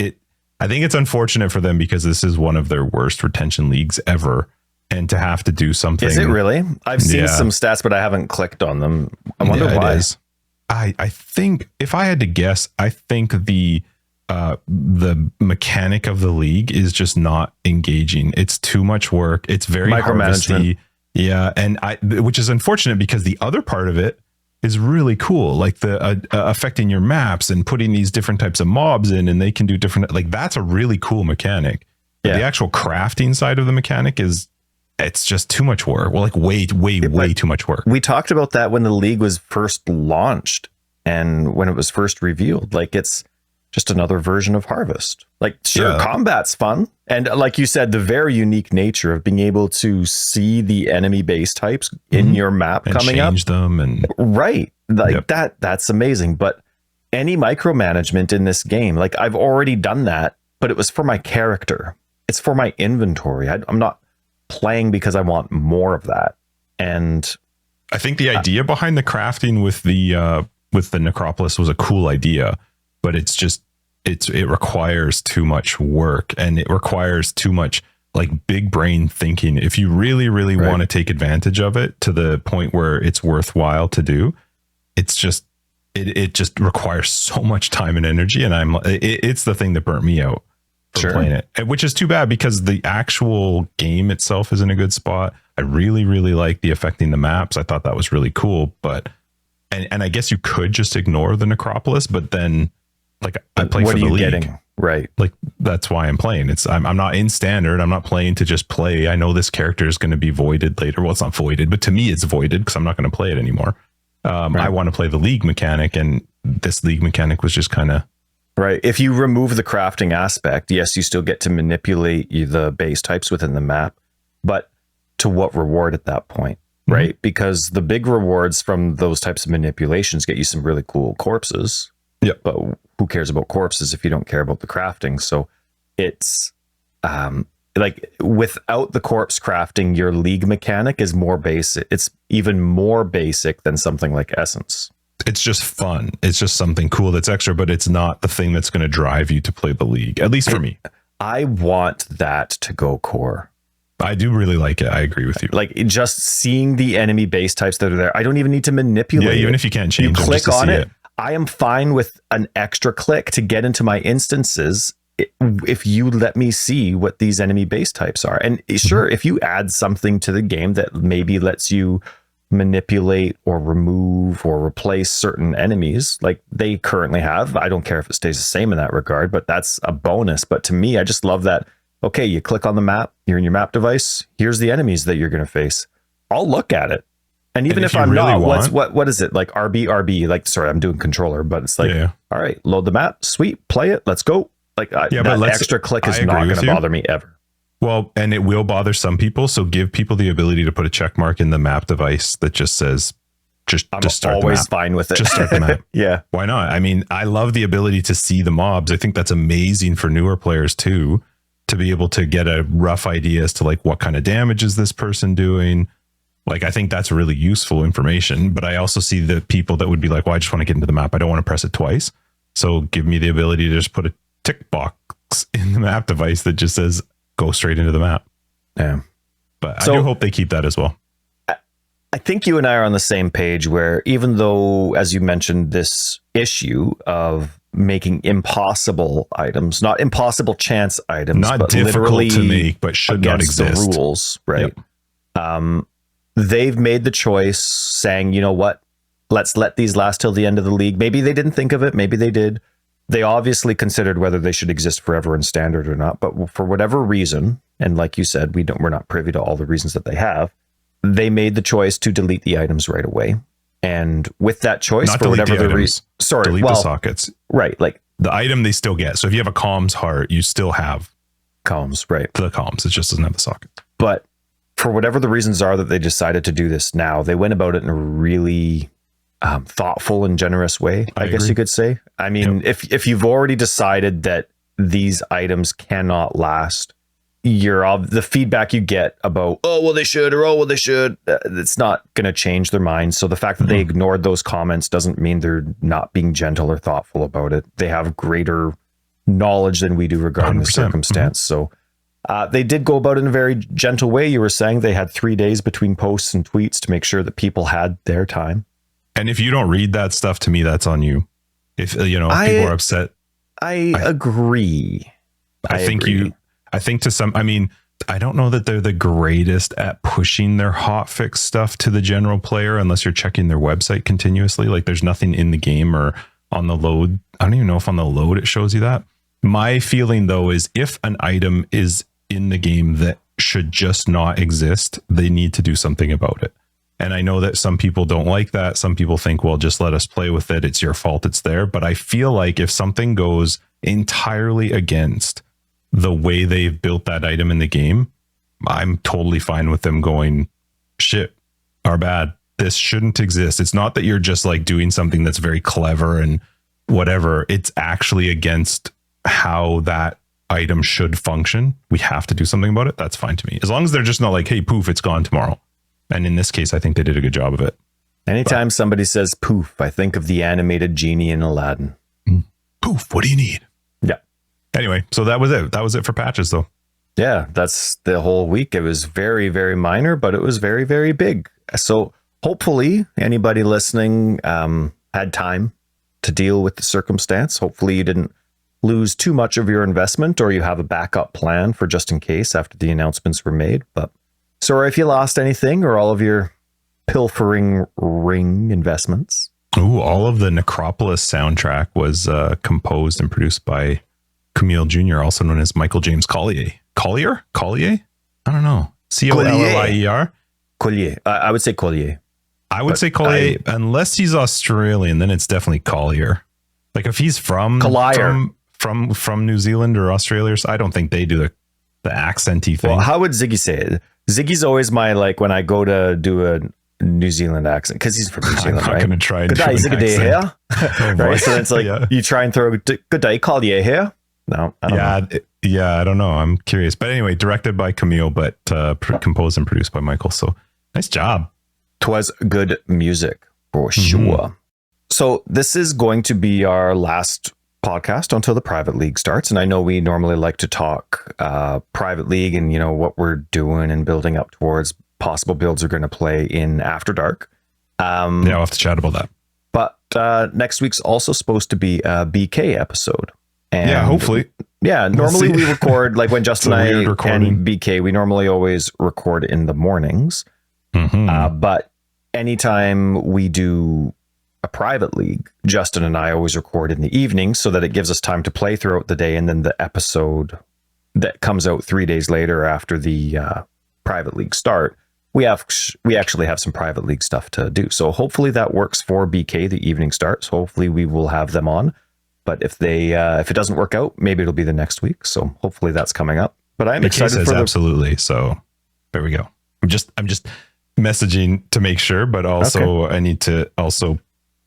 I think it's unfortunate for them because this is one of their worst retention leagues ever. And to have to do something. Is it really? I've seen some stats, but I haven't clicked on them. I wonder why. It is. I think if I had to guess, I think the mechanic of the league is just not engaging. It's too much work. It's very harvesty. Yeah. And which is unfortunate because the other part of it is really cool. Like the affecting your maps and putting these different types of mobs in, and they can do different, like that's a really cool mechanic. But the actual crafting side of the mechanic it's just too much work. Well, like way too much work. We talked about that when the league was first launched and when it was first revealed. Like it's just another version of Harvest. Like sure, combat's fun. And like you said, the very unique nature of being able to see the enemy base types in your map and coming change them and right. Like that's amazing. But any micromanagement in this game, like I've already done that, but it was for my character. It's for my inventory. I'm not playing because I want more of that. And I think the idea behind the crafting with the necropolis was a cool idea, but it's just it requires too much work, and it requires too much like big brain thinking. If you really want to take advantage of it to the point where it's worthwhile to do, it's just it just requires so much time and energy, and it's the thing that burnt me out from playing it, which is too bad because the actual game itself is in a good spot. I really like the affecting the maps. I thought that was really cool, but and I guess you could just ignore the necropolis, but then like I play for the league. Getting? Right. Like that's why I'm playing. I'm not in standard. I'm not playing to just play. I know this character is going to be voided later. Well, it's not voided, but to me it's voided because I'm not going to play it anymore. I want to play the league mechanic, and this league mechanic was just kind of right. If you remove the crafting aspect, yes, you still get to manipulate the base types within the map, but to what reward at that point, right? Mm-hmm. Because the big rewards from those types of manipulations get you some really cool corpses. Yeah. But who cares about corpses if you don't care about the crafting? So it's like without the corpse crafting, your league mechanic is more basic. It's even more basic than something like Essence. It's just fun. It's just something cool that's extra, but it's not the thing that's going to drive you to play the league, at least for me. I want that to go core. I do really like it. I agree with you. Like just seeing the enemy base types that are there. I don't even need to manipulate. Yeah, even if you can't change, you click on it. I am fine with an extra click to get into my instances if you let me see what these enemy base types are. And sure, if you add something to the game that maybe lets you manipulate or remove or replace certain enemies like they currently have, I don't care if it stays the same in that regard, but that's a bonus. But to me, I just love that. Okay, you click on the map, you're in your map device, here's the enemies that you're going to face. I'll look at it. And even if I'm really not, what is it? Like RB, like, sorry, I'm doing controller, but it's like, all right, load the map, sweet, play it, let's go. Like that extra click is not going to bother me ever. Well, and it will bother some people. So give people the ability to put a check mark in the map device that just says, just start the map. I'm always fine with it. Just start the map. Yeah. Why not? I mean, I love the ability to see the mobs. I think that's amazing for newer players too, to be able to get a rough idea as to like what kind of damage is this person doing. Like, I think that's really useful information, but I also see the people that would be like, well, I just want to get into the map. I don't want to press it twice. So give me the ability to just put a tick box in the map device that just says, go straight into the map. Yeah. But I do hope they keep that as well. I think you and I are on the same page where even though, as you mentioned, this issue of making impossible items, not impossible chance items, not but difficult to make, but should not exist. The rules, right? Yep. They've made the choice saying, you know what, let's let these last till the end of the league. Maybe they didn't think of it. Maybe they did. They obviously considered whether they should exist forever in standard or not. But for whatever reason, and like you said, we're not privy to all the reasons that they have. They made the choice to delete the items right away. And with that choice, not for whatever the reason, delete the sockets. Right. Like the item they still get. So if you have a comms heart, you still have comms, right? The comms. It just doesn't have the socket. But for whatever the reasons are that they decided to do this now, they went about it in a really thoughtful and generous way, I guess you could say. I mean, if you've already decided that these items cannot last, the feedback you get about, oh, well, they should, or oh, well, they should, it's not going to change their minds. So the fact that they ignored those comments doesn't mean they're not being gentle or thoughtful about it. They have greater knowledge than we do regarding the circumstance. So they did go about it in a very gentle way. You were saying they had 3 days between posts and tweets to make sure that people had their time. And if you don't read that stuff, to me, that's on you. If people are upset. I agree. I think to some, I mean, I don't know that they're the greatest at pushing their hotfix stuff to the general player unless you're checking their website continuously. Like there's nothing in the game or on the load. I don't even know if on the load it shows you that. My feeling though is if an item is in the game that should just not exist, they need to do something about it. And I know that some people don't like that. Some people think, well, just let us play with it. It's your fault it's there. But I feel like if something goes entirely against the way they've built that item in the game, I'm totally fine with them going, shit, our bad. This shouldn't exist. It's not that you're just like doing something that's very clever and whatever. It's actually against how that item should function. We have to do something about it. That's fine to me. As long as they're just not like, hey, poof, it's gone tomorrow. And in this case, I think they did a good job of it. Anytime somebody says poof, I think of the animated genie in Aladdin. Poof, what do you need? Yeah. Anyway, so that was it. That was it for patches, though. Yeah, that's the whole week. It was very, very minor, but it was very, very big. So hopefully anybody listening had time to deal with the circumstance. Hopefully you didn't lose too much of your investment, or you have a backup plan for just in case after the announcements were made. But sorry if you lost anything or all of your pilfering ring investments. Ooh, all of the Necropolis soundtrack was composed and produced by Camille Jr., also known as Michael James Collier. Collier? I don't know. Collier. Collier. I would say Collier. I would say Collier, unless he's Australian, then it's definitely Collier. Like if he's from New Zealand or Australia, I don't think they do the accenty thing. Well, how would Ziggy say it? Ziggy's always my, like, when I go to do a New Zealand accent, because he's from New Zealand, I'm not going to try and good day, Ziggy day here. Right? So it's like, yeah. You try and throw good day, Collier here. No, I don't know. Yeah, I don't know. I'm curious. But anyway, directed by Camille, but composed and produced by Michael. So nice job. 'Twas good music for sure. So this is going to be our last podcast until the private league starts. And I know we normally like to talk private league and, what we're doing and building up towards possible builds are going to play in After Dark. Yeah, we'll have to chat about that. But next week's also supposed to be a BK episode. And yeah, hopefully. Yeah, normally we record, like when Justin and I and BK, we normally always record in the mornings. But anytime we do a private league, Justin and I always record in the evening so that it gives us time to play throughout the day. And then the episode that comes out 3 days later after the private league start, we actually have some private league stuff to do. So hopefully that works for BK, the evening starts. Hopefully we will have them on. But if it doesn't work out, maybe it'll be the next week. So hopefully that's coming up. But I'm excited for absolutely. So there we go. I'm just messaging to make sure, but also I need to also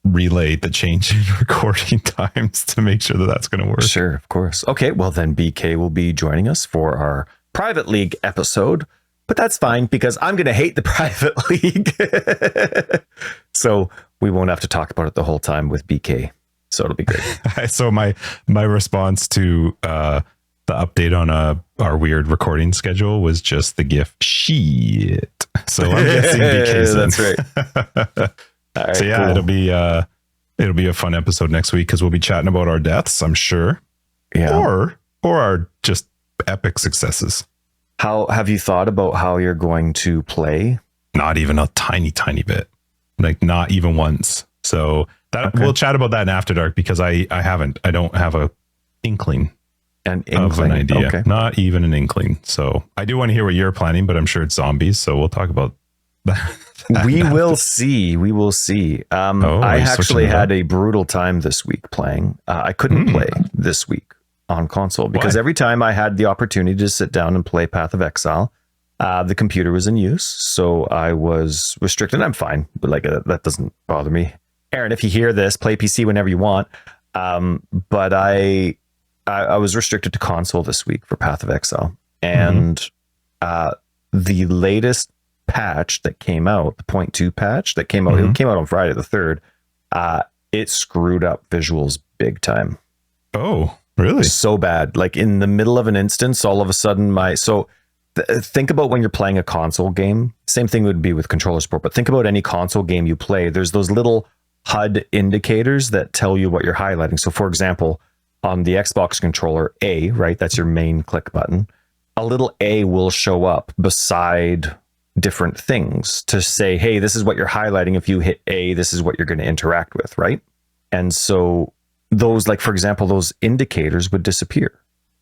relay the change in recording times to make sure that that's going to work. Sure, of course. Okay, well then BK will be joining us for our private league episode, but that's fine because I'm going to hate the private league. So we won't have to talk about it the whole time with BK. So it'll be great. So my response to the update on our weird recording schedule was just the GIF shit. So I'm guessing BK's That's right. All right, so yeah, cool. It'll be a fun episode next week because we'll be chatting about our deaths, I'm sure. Yeah. Or our just epic successes. How have you thought about how you're going to play? Not even a tiny bit. Like not even once. So we'll chat about that in After Dark because I don't have a inkling. Of an idea. Okay. Not even an inkling. So I do want to hear what you're planning, but I'm sure it's zombies. So we'll talk about that. We will see. I actually had a brutal time this week playing. I couldn't play this week on console because every time I had the opportunity to sit down and play Path of Exile, the computer was in use. So I was restricted. I'm fine, but that doesn't bother me. Aaron, if you hear this, play PC whenever you want. But I was restricted to console this week for Path of Exile. And the latest patch that came out, the 0.2 patch that came out, it came out on Friday the 3rd, it screwed up visuals big time. Oh. Really? So bad. Like in the middle of an instance, all of a sudden think about when you're playing a console game. Same thing would be with controller support, but think about any console game you play. There's those little HUD indicators that tell you what you're highlighting. So for example, on the Xbox controller, A, right? That's your main click button. A little A will show up beside different things to say, hey, this is what you're highlighting. If you hit A, this is what you're going to interact with, right? And so those, like, for example, those indicators would disappear.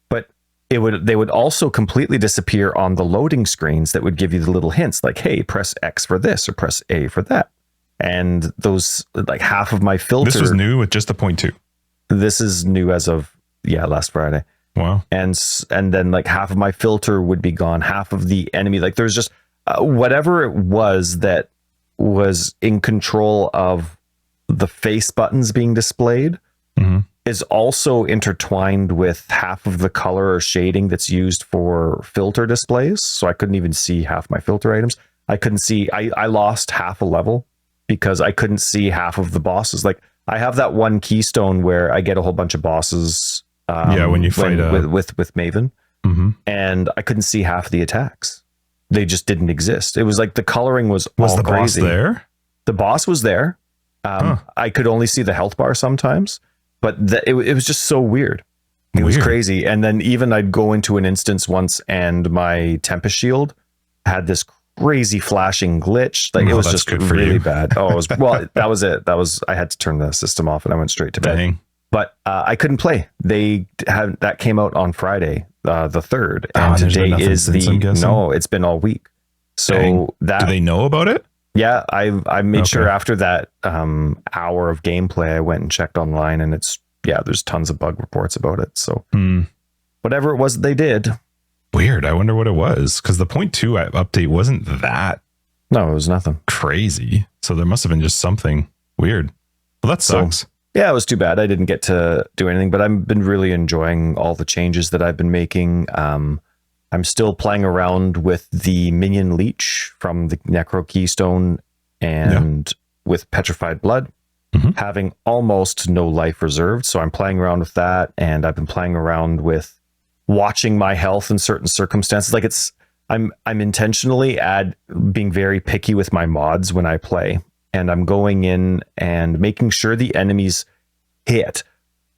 But they would also completely disappear on the loading screens that would give you the little hints like, hey, press X for this or press A for that. And those, like, half of my filter. This was new with just the 0.2. This is new as of, last Friday. Wow. And then like half of my filter would be gone, half of the enemy. Like there's just whatever it was that was in control of the face buttons being displayed is also intertwined with half of the color or shading that's used for filter displays. So I couldn't even see half my filter items. I couldn't see, I lost half a level because I couldn't see half of the bosses. Like I have that one keystone where I get a whole bunch of bosses. When you fight with Maven, and I couldn't see half the attacks. They just didn't exist. It was like the coloring was all the crazy. Boss there? The boss was there. I could only see the health bar sometimes, but it was just so weird. It was crazy. And then even I'd go into an instance once, and my Tempest Shield had this crazy flashing glitch. Like it was just really bad. Oh, it was, well, that was it. I had to turn the system off, and I went straight to bed. Dang. But I couldn't play. That came out on Friday, the 3rd, and today is it's been all week. So do they know about it? Yeah, I made sure after that hour of gameplay, I went and checked online, and there's tons of bug reports about it. So whatever it was that they did. Weird. I wonder what it was, because the 0.2 update wasn't that. No, it was nothing crazy. So there must have been just something weird. Well, that sucks. So, yeah, it was too bad. I didn't get to do anything, but I've been really enjoying all the changes that I've been making. I'm still playing around with the minion leech from the Necro Keystone and with Petrified Blood, having almost no life reserved. So I'm playing around with that, and I've been playing around with watching my health in certain circumstances. Like I'm intentionally being very picky with my mods when I play. And I'm going in and making sure the enemies hit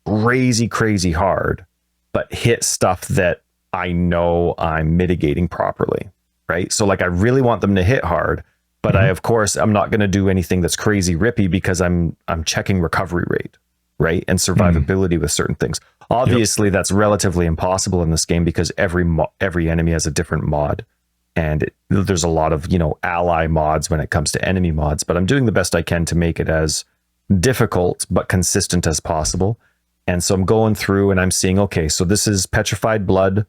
crazy hard, but hit stuff that I know I'm mitigating properly, right? So like I really want them to hit hard, but I'm not going to do anything that's crazy rippy because I'm checking recovery rate, right? And survivability with certain things. Obviously, that's relatively impossible in this game because every enemy has a different mod. And there's a lot of, ally mods when it comes to enemy mods, but I'm doing the best I can to make it as difficult but consistent as possible. And so I'm going through and I'm seeing, okay, so this is Petrified Blood.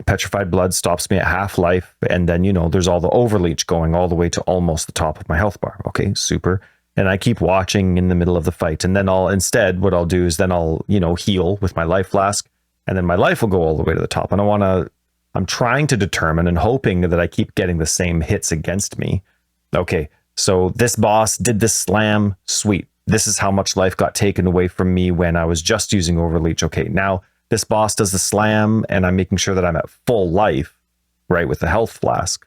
Petrified Blood stops me at half life. And then, there's all the overleech going all the way to almost the top of my health bar. Okay, super. And I keep watching in the middle of the fight. And then what I'll do is then I'll, heal with my life flask. And then my life will go all the way to the top. And I'm trying to determine and hoping that I keep getting the same hits against me. Okay, so this boss did this slam. Sweet. This is how much life got taken away from me when I was just using Overleech. Okay, now this boss does the slam, and I'm making sure that I'm at full life, right, with the health flask.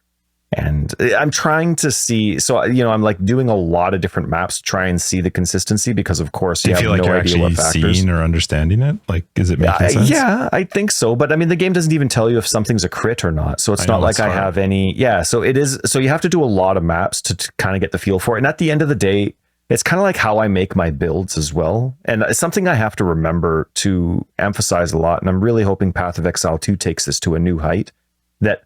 And I'm trying to see, so, I'm like doing a lot of different maps to try and see the consistency because, of course, do you feel like you're actually seeing or understanding it? Like, is it making sense? Yeah, I think so. But I mean, the game doesn't even tell you if something's a crit or not. So it's not like I have any. Yeah, so it is. So you have to do a lot of maps to kind of get the feel for it. And at the end of the day, it's kind of like how I make my builds as well. And it's something I have to remember to emphasize a lot. And I'm really hoping Path of Exile 2 takes this to a new height, that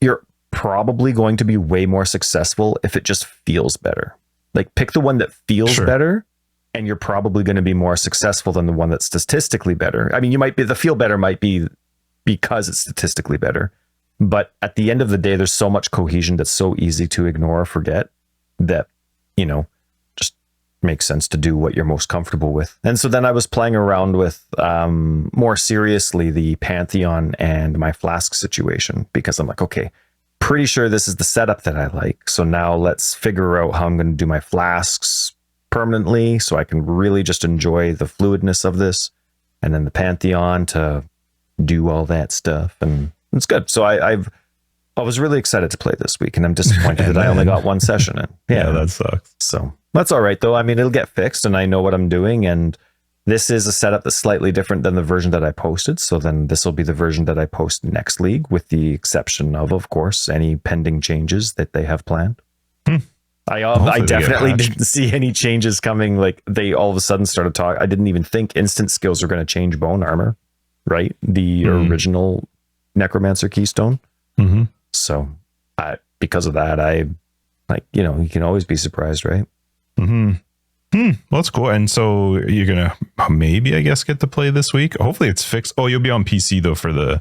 you're probably going to be way more successful if it just feels better. Like pick the one that feels better, and you're probably going to be more successful than the one that's statistically better. I mean, the feel better might be because it's statistically better, but at the end of the day, there's so much cohesion that's so easy to ignore or forget that, just makes sense to do what you're most comfortable with. And so then I was playing around with more seriously the Pantheon and my flask situation, because I'm like, okay, pretty sure this is the setup that I like. So now let's figure out how I'm going to do my flasks permanently so I can really just enjoy the fluidness of this. and then the Pantheon to do all that stuff, and it's good. So I was really excited to play this week, and I'm disappointed that I only got one session in. Yeah, that sucks. So that's all right though. I mean, it'll get fixed, and I know what I'm doing, and this is a setup that's slightly different than the version that I posted. So then this will be the version that I post next league, with the exception of course, any pending changes that they have planned. I definitely didn't see any changes coming. Like, they all of a sudden started talking. I didn't even think instant skills were going to change bone armor, right? The original Necromancer Keystone. So because of that, you can always be surprised, right? Well, that's cool. And so you're gonna maybe, I guess, get to play this week. Hopefully it's fixed. Oh, you'll be on PC though for the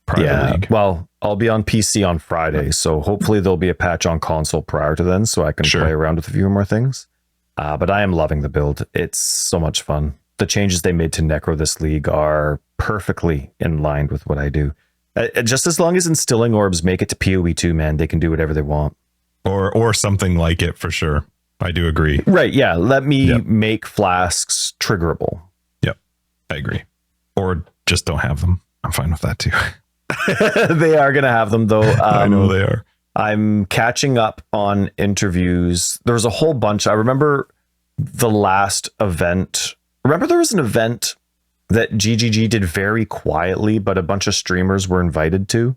private league. Well, I'll be on PC on Friday, so hopefully there'll be a patch on console prior to then, so I can play around with a few more things. But I am loving the build. It's so much fun. The changes they made to Necro this league are perfectly in line with what I do. Just as long as Instilling Orbs make it to PoE 2, man, they can do whatever they want. Or something like it, for sure. I do agree. Right, yeah. Let me make flasks triggerable. Yep, I agree. Or just don't have them. I'm fine with that too. They are going to have them, though. I know they are. I'm catching up on interviews. There was a whole bunch. I remember the last event. Remember there was an event that GGG did very quietly, but a bunch of streamers were invited to?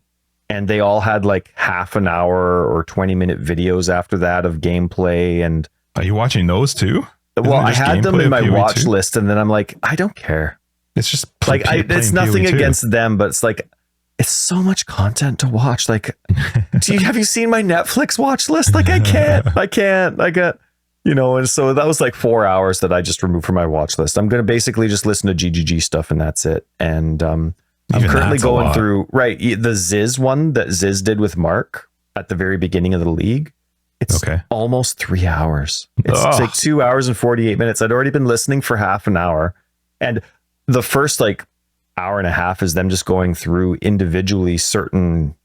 And they all had like half an hour or 20-minute videos after that of gameplay. And are you watching those too? Well, I had them in my watch list, and then I'm like, I don't care. It's just like it's nothing against them, but it's like, it's so much content to watch. Like, have you seen my Netflix watch list? Like, I got, and so that was like 4 hours that I just removed from my watch list. I'm going to basically just listen to GGG stuff, and that's it. And I'm currently going through the Ziz one that Ziz did with Mark at the very beginning of the league. It's almost 3 hours. It's like 2 hours and 48 minutes. I'd already been listening for half an hour, and the first like hour and a half is them just going through individually certain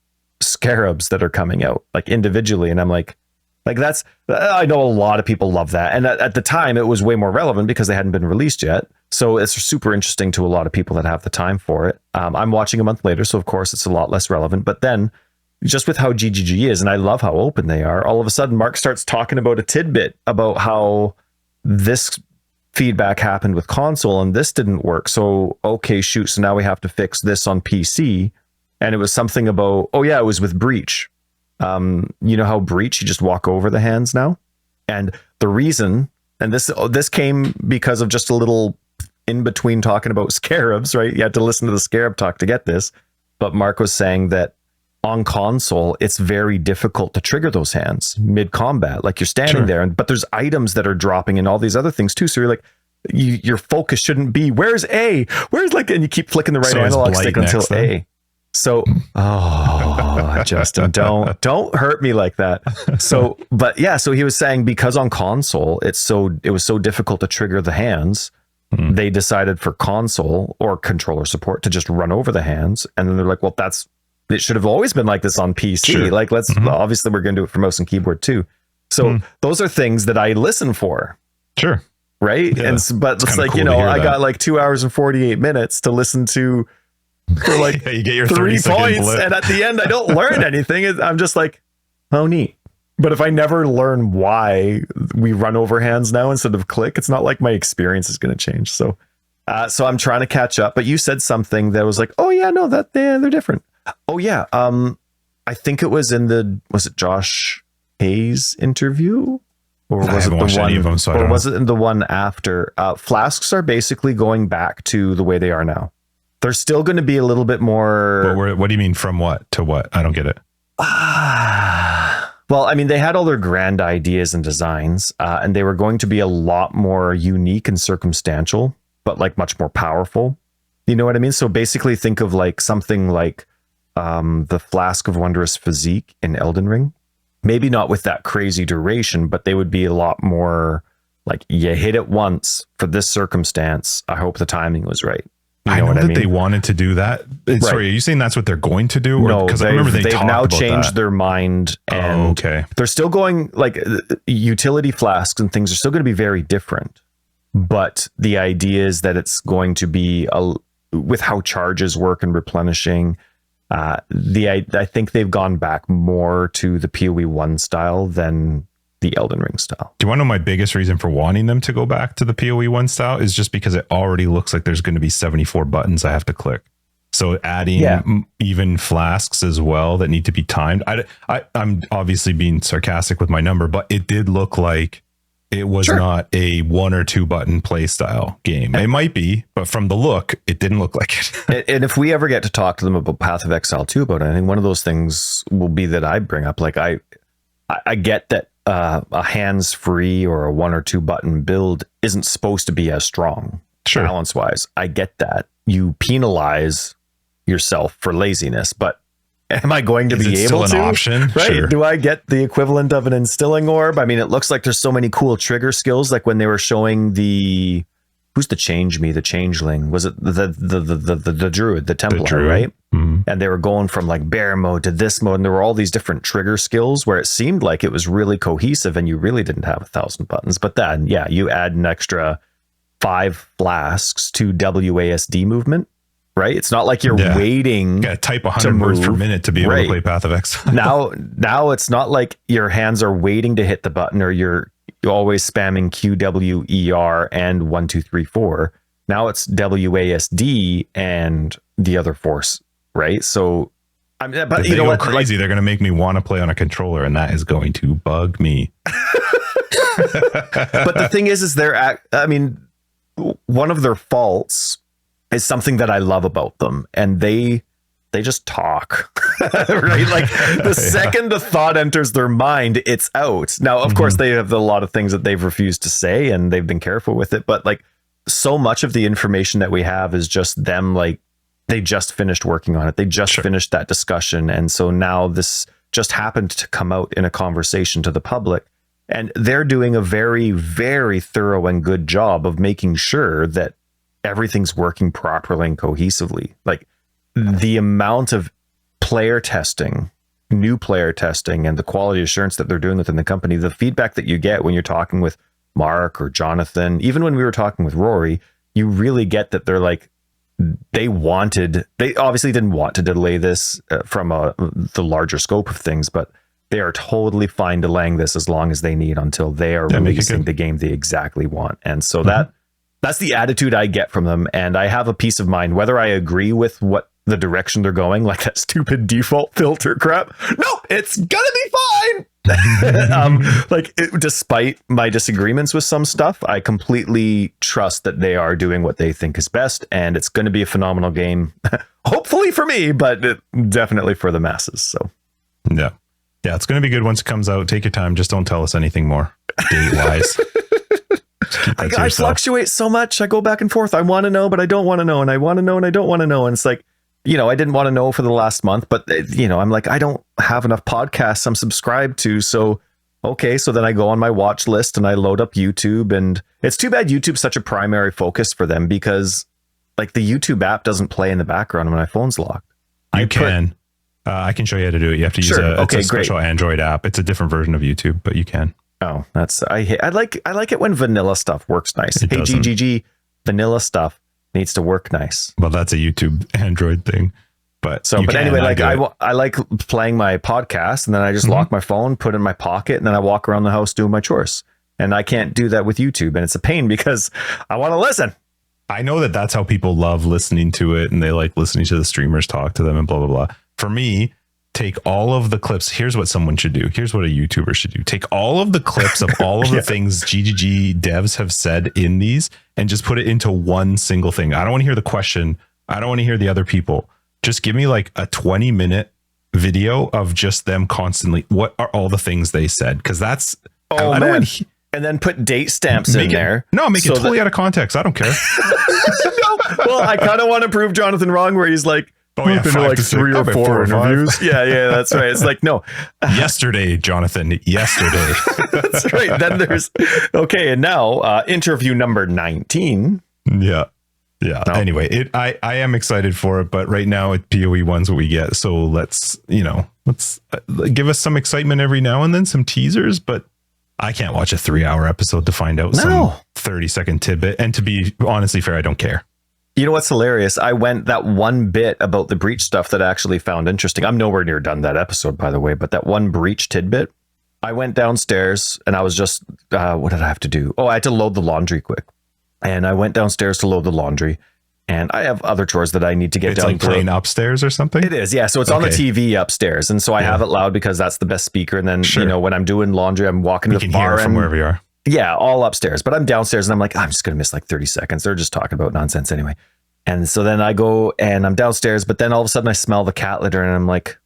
scarabs that are coming out, like individually. And I'm like that's, I know a lot of people love that. And at the time it was way more relevant because they hadn't been released yet. So it's super interesting to a lot of people that have the time for it. I'm watching a month later, so of course it's a lot less relevant. But then just with how GGG is, and I love how open they are, all of a sudden Mark starts talking about a tidbit about how this feedback happened with console and this didn't work. So, okay, shoot. So now we have to fix this on PC. And it was something about, it was with Breach. You know how Breach, you just walk over the hands now? And the reason, and this came because of just a little in between talking about scarabs, right? You had to listen to the scarab talk to get this. But Mark was saying that on console, it's very difficult to trigger those hands mid-combat. Like, you're standing there, but there's items that are dropping and all these other things too. So you're like, your focus shouldn't be, where's A? And you keep flicking the right analog stick until A. So, Justin, don't hurt me like that. So, so he was saying because on console, it was so difficult to trigger the hands, they decided for console or controller support to just run over the hands. And then they're like, well, it should have always been like this on PC. Like, obviously we're going to do it for mouse and keyboard too. So those are things that I listen for. Sure. Right. Yeah. But it's like, cool, I got like 2 hours and 48 minutes to listen to for like you get your 3 points. And at the end, I don't learn anything. I'm just like, oh, neat. But if I never learn why we run over hands now instead of click, it's not like my experience is going to change. So I'm trying to catch up. But you said something that was like, oh, yeah, no, they're different. Oh, yeah. I think it was was it Josh Hayes' interview? Or was it the one? Was it in the one after? Flasks are basically going back to the way they are now. They're still going to be a little bit more. What do you mean from what to what? I don't get it. Well, I mean, they had all their grand ideas and designs, and they were going to be a lot more unique and circumstantial, but like much more powerful. You know what I mean? So basically, think of like something like the Flask of Wondrous Physique in Elden Ring. Maybe not with that crazy duration, but they would be a lot more like, you hit it once for this circumstance. I hope the timing was right. I know that they wanted to do that. Sorry, are you saying that's what they're going to do? No, because I remember they've now changed their mind, and they're still going, like, utility flasks and things are still going to be very different. But the idea is that it's going to be with how charges work and replenishing. I think they've gone back more to the PoE 1 style than the Elden Ring style. Do you want to know my biggest reason for wanting them to go back to the PoE 1 style is just because it already looks like there's going to be 74 buttons I have to click. So adding even flasks as well that need to be timed. I'm obviously being sarcastic with my number, but it did look like it was not a 1 or 2 button play style game. It might be, but from the look, it didn't look like it. And if we ever get to talk to them about Path of Exile 2 about it, I think one of those things will be that I bring up. Like I get that a hands-free or a 1 or 2 button build isn't supposed to be as strong balance-wise. I get that. You penalize yourself for laziness, but am I going to be able to? Still an option? Right. Sure. Do I get the equivalent of an instilling orb? I mean, it looks like there's so many cool trigger skills. Like when they were showing who's the changeling? Was it the druid, the templar, right? Mm-hmm. And they were going from like bear mode to this mode, and there were all these different trigger skills where it seemed like it was really cohesive and you really didn't have 1,000 buttons. But then, you add an extra 5 flasks to WASD movement. Right, it's not like you're waiting. You gotta type 100 words per minute to be able to play Path of Exile. now it's not like your hands are waiting to hit the button, or you're always spamming QWER and 1 2 3 4. Now it's WASD and the other force, right? So, but if you know what? Crazy, they're gonna make me want to play on a controller, and that is going to bug me. But the thing is one of their faults is something that I love about them, and they just talk, right? Like the second the thought enters their mind, it's out. Now, of course, they have a lot of things that they've refused to say, and they've been careful with it. But like, so much of the information that we have is just them. Like, they just finished working on it. They just finished that discussion, and so now this just happened to come out in a conversation to the public, and they're doing a very, very thorough and good job of making sure that everything's working properly and cohesively. Like the amount of new player testing, and the quality assurance that they're doing within the company, the feedback that you get when you're talking with Mark or Jonathan, even when we were talking with Rory, you really get that they're like, they obviously didn't want to delay this from the larger scope of things, but they are totally fine delaying this as long as they need until they are releasing the game they exactly want. And so that's the attitude I get from them, and I have a peace of mind whether I agree with what the direction they're going, like that stupid default filter crap. No, it's gonna be fine. Despite my disagreements with some stuff, I completely trust that they are doing what they think is best, and it's going to be a phenomenal game. Hopefully for me, but definitely for the masses. So yeah, it's going to be good once it comes out. Take your time. Just don't tell us anything more date wise. I fluctuate so much. I go back and forth. I want to know, but I don't want to know. And I want to know, and I don't want to know. And it's like, I didn't want to know for the last month, but I'm like, I don't have enough podcasts I'm subscribed to. So, okay. So then I go on my watch list and I load up YouTube, and it's too bad YouTube's such a primary focus for them, because like the YouTube app doesn't play in the background when my phone's locked. I can show you how to do it. You have to use a special Android app. It's a different version of YouTube, but you can. Oh, I like it when vanilla stuff works nice. Hey, GGG, vanilla stuff needs to work nice. Well, that's a YouTube Android thing. But anyway, like I like playing my podcast, and then I just lock my phone, put it in my pocket, and then I walk around the house doing my chores. And I can't do that with YouTube, and it's a pain because I want to listen. I know that that's how people love listening to it, and they like listening to the streamers talk to them and blah, blah, blah. For me, take all of the clips. Here's what someone should do. Here's what a YouTuber should do. Take all of the clips of all of the things GGG devs have said in these and just put it into one single thing. I don't want to hear the question. I don't want to hear the other people. Just give me like a 20-minute video of just them constantly. What are all the things they said? Because that's... Oh, man. And then put date stamps in there. No, make it totally out of context. I don't care. Well, I kind of want to prove Jonathan wrong, where he's like, I've been to like 3 or 4 interviews. Yeah, that's right. It's like, no. Yesterday, Jonathan, yesterday. That's right. Then there's, okay, and now interview number 19. Yeah. No. Anyway, I am excited for it, but right now PoE 1's what we get. So let's give us some excitement every now and then, some teasers, but I can't watch a 3-hour episode to find out some 30-second tidbit. And to be honestly fair, I don't care. You know what's hilarious? I went that one bit about the breach stuff that I actually found interesting. I'm nowhere near done that episode, by the way, but that one breach tidbit, I went downstairs and I was just, what did I have to do? Oh, I had to load the laundry quick. And I went downstairs to load the laundry. And I have other chores that I need to get it's done. It's like playing upstairs or something? It is, yeah. So it's on the TV upstairs. And so I have it loud because that's the best speaker. And then, you know, when I'm doing laundry, I'm walking to the bar. From wherever you are. Yeah, all upstairs. But I'm downstairs and I'm like, I'm just going to miss like 30 seconds. They're just talking about nonsense anyway. And so then I go and I'm downstairs, but then all of a sudden I smell the cat litter and I'm like,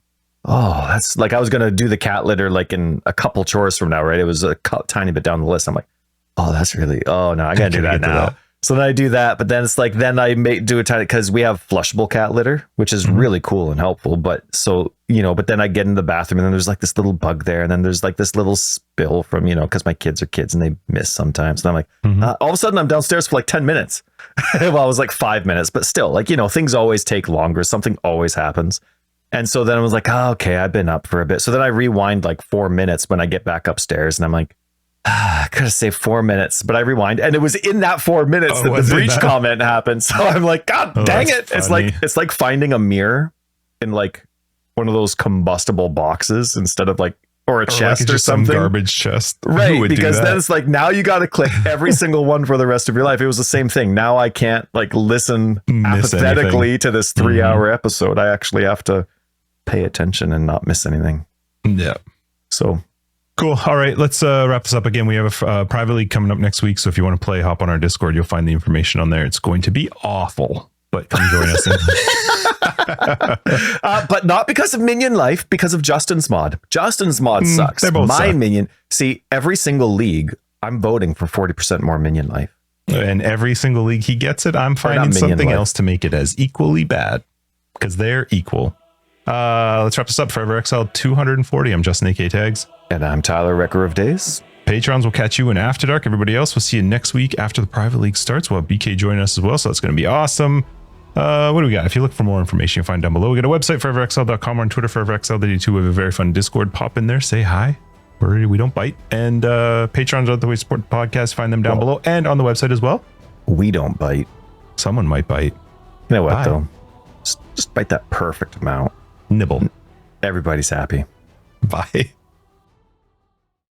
oh, that's like, I was going to do the cat litter like in a couple chores from now, right? It was a tiny bit down the list. I'm like, oh, that's really, oh no, I got to do that now. So then I do that, but then it's like, then I do a tiny, because we have flushable cat litter, which is really cool and helpful. But so, you know, but then I get in the bathroom and then there's like this little bug there. And then there's like this little spill from, you know, because my kids are kids and they miss sometimes. And I'm like, all of a sudden I'm downstairs for like 10 minutes. Well, it was like 5 minutes, but still, like, you know, things always take longer. Something always happens. And so then I was like, oh, okay, I've been up for a bit. So then I rewind like 4 minutes when I get back upstairs and I'm like, I could have saved 4 minutes, but I rewind, and it was in that 4 minutes that the breach comment happened. So I'm like, God dang it! Funny. It's like finding a mirror in like one of those combustible boxes instead of like or chest like or something, some garbage chest, right? Because then it's like now you got to click every single one for the rest of your life. It was the same thing. Now I can't like listen apathetically to this 3-hour episode. I actually have to pay attention and not miss anything. Yeah. So. Cool. All right, let's wrap this up again. We have a private league coming up next week. So if you want to play, hop on our Discord. You'll find the information on there. It's going to be awful, but come join us. But not because of Minion Life, because of Justin's mod. Justin's mod sucks. They're both My suck. Minion. See, every single league, I'm voting for 40% more Minion Life. And every single league he gets it, I'm finding something else to make it as equally bad because they're equal. Let's wrap this up. Forever Exiled 240. I'm Justin AK Tags. And I'm Tyler, Wrecker of Days. Patrons will catch you in After Dark. Everybody else, we'll see you next week after the private league starts. We'll have BK join us as well, so that's going to be awesome. What do we got? If you look for more information, you'll find down below. We got a website, foreverexiled.com, or on Twitter, foreverexiled. We have a very fun Discord. Pop in there, say hi. We don't bite. And Patrons are the way to support the podcast. Find them down below and on the website as well. We don't bite. Someone might bite. You know what, though? Just bite that perfect amount. Nibble. Everybody's happy. Bye.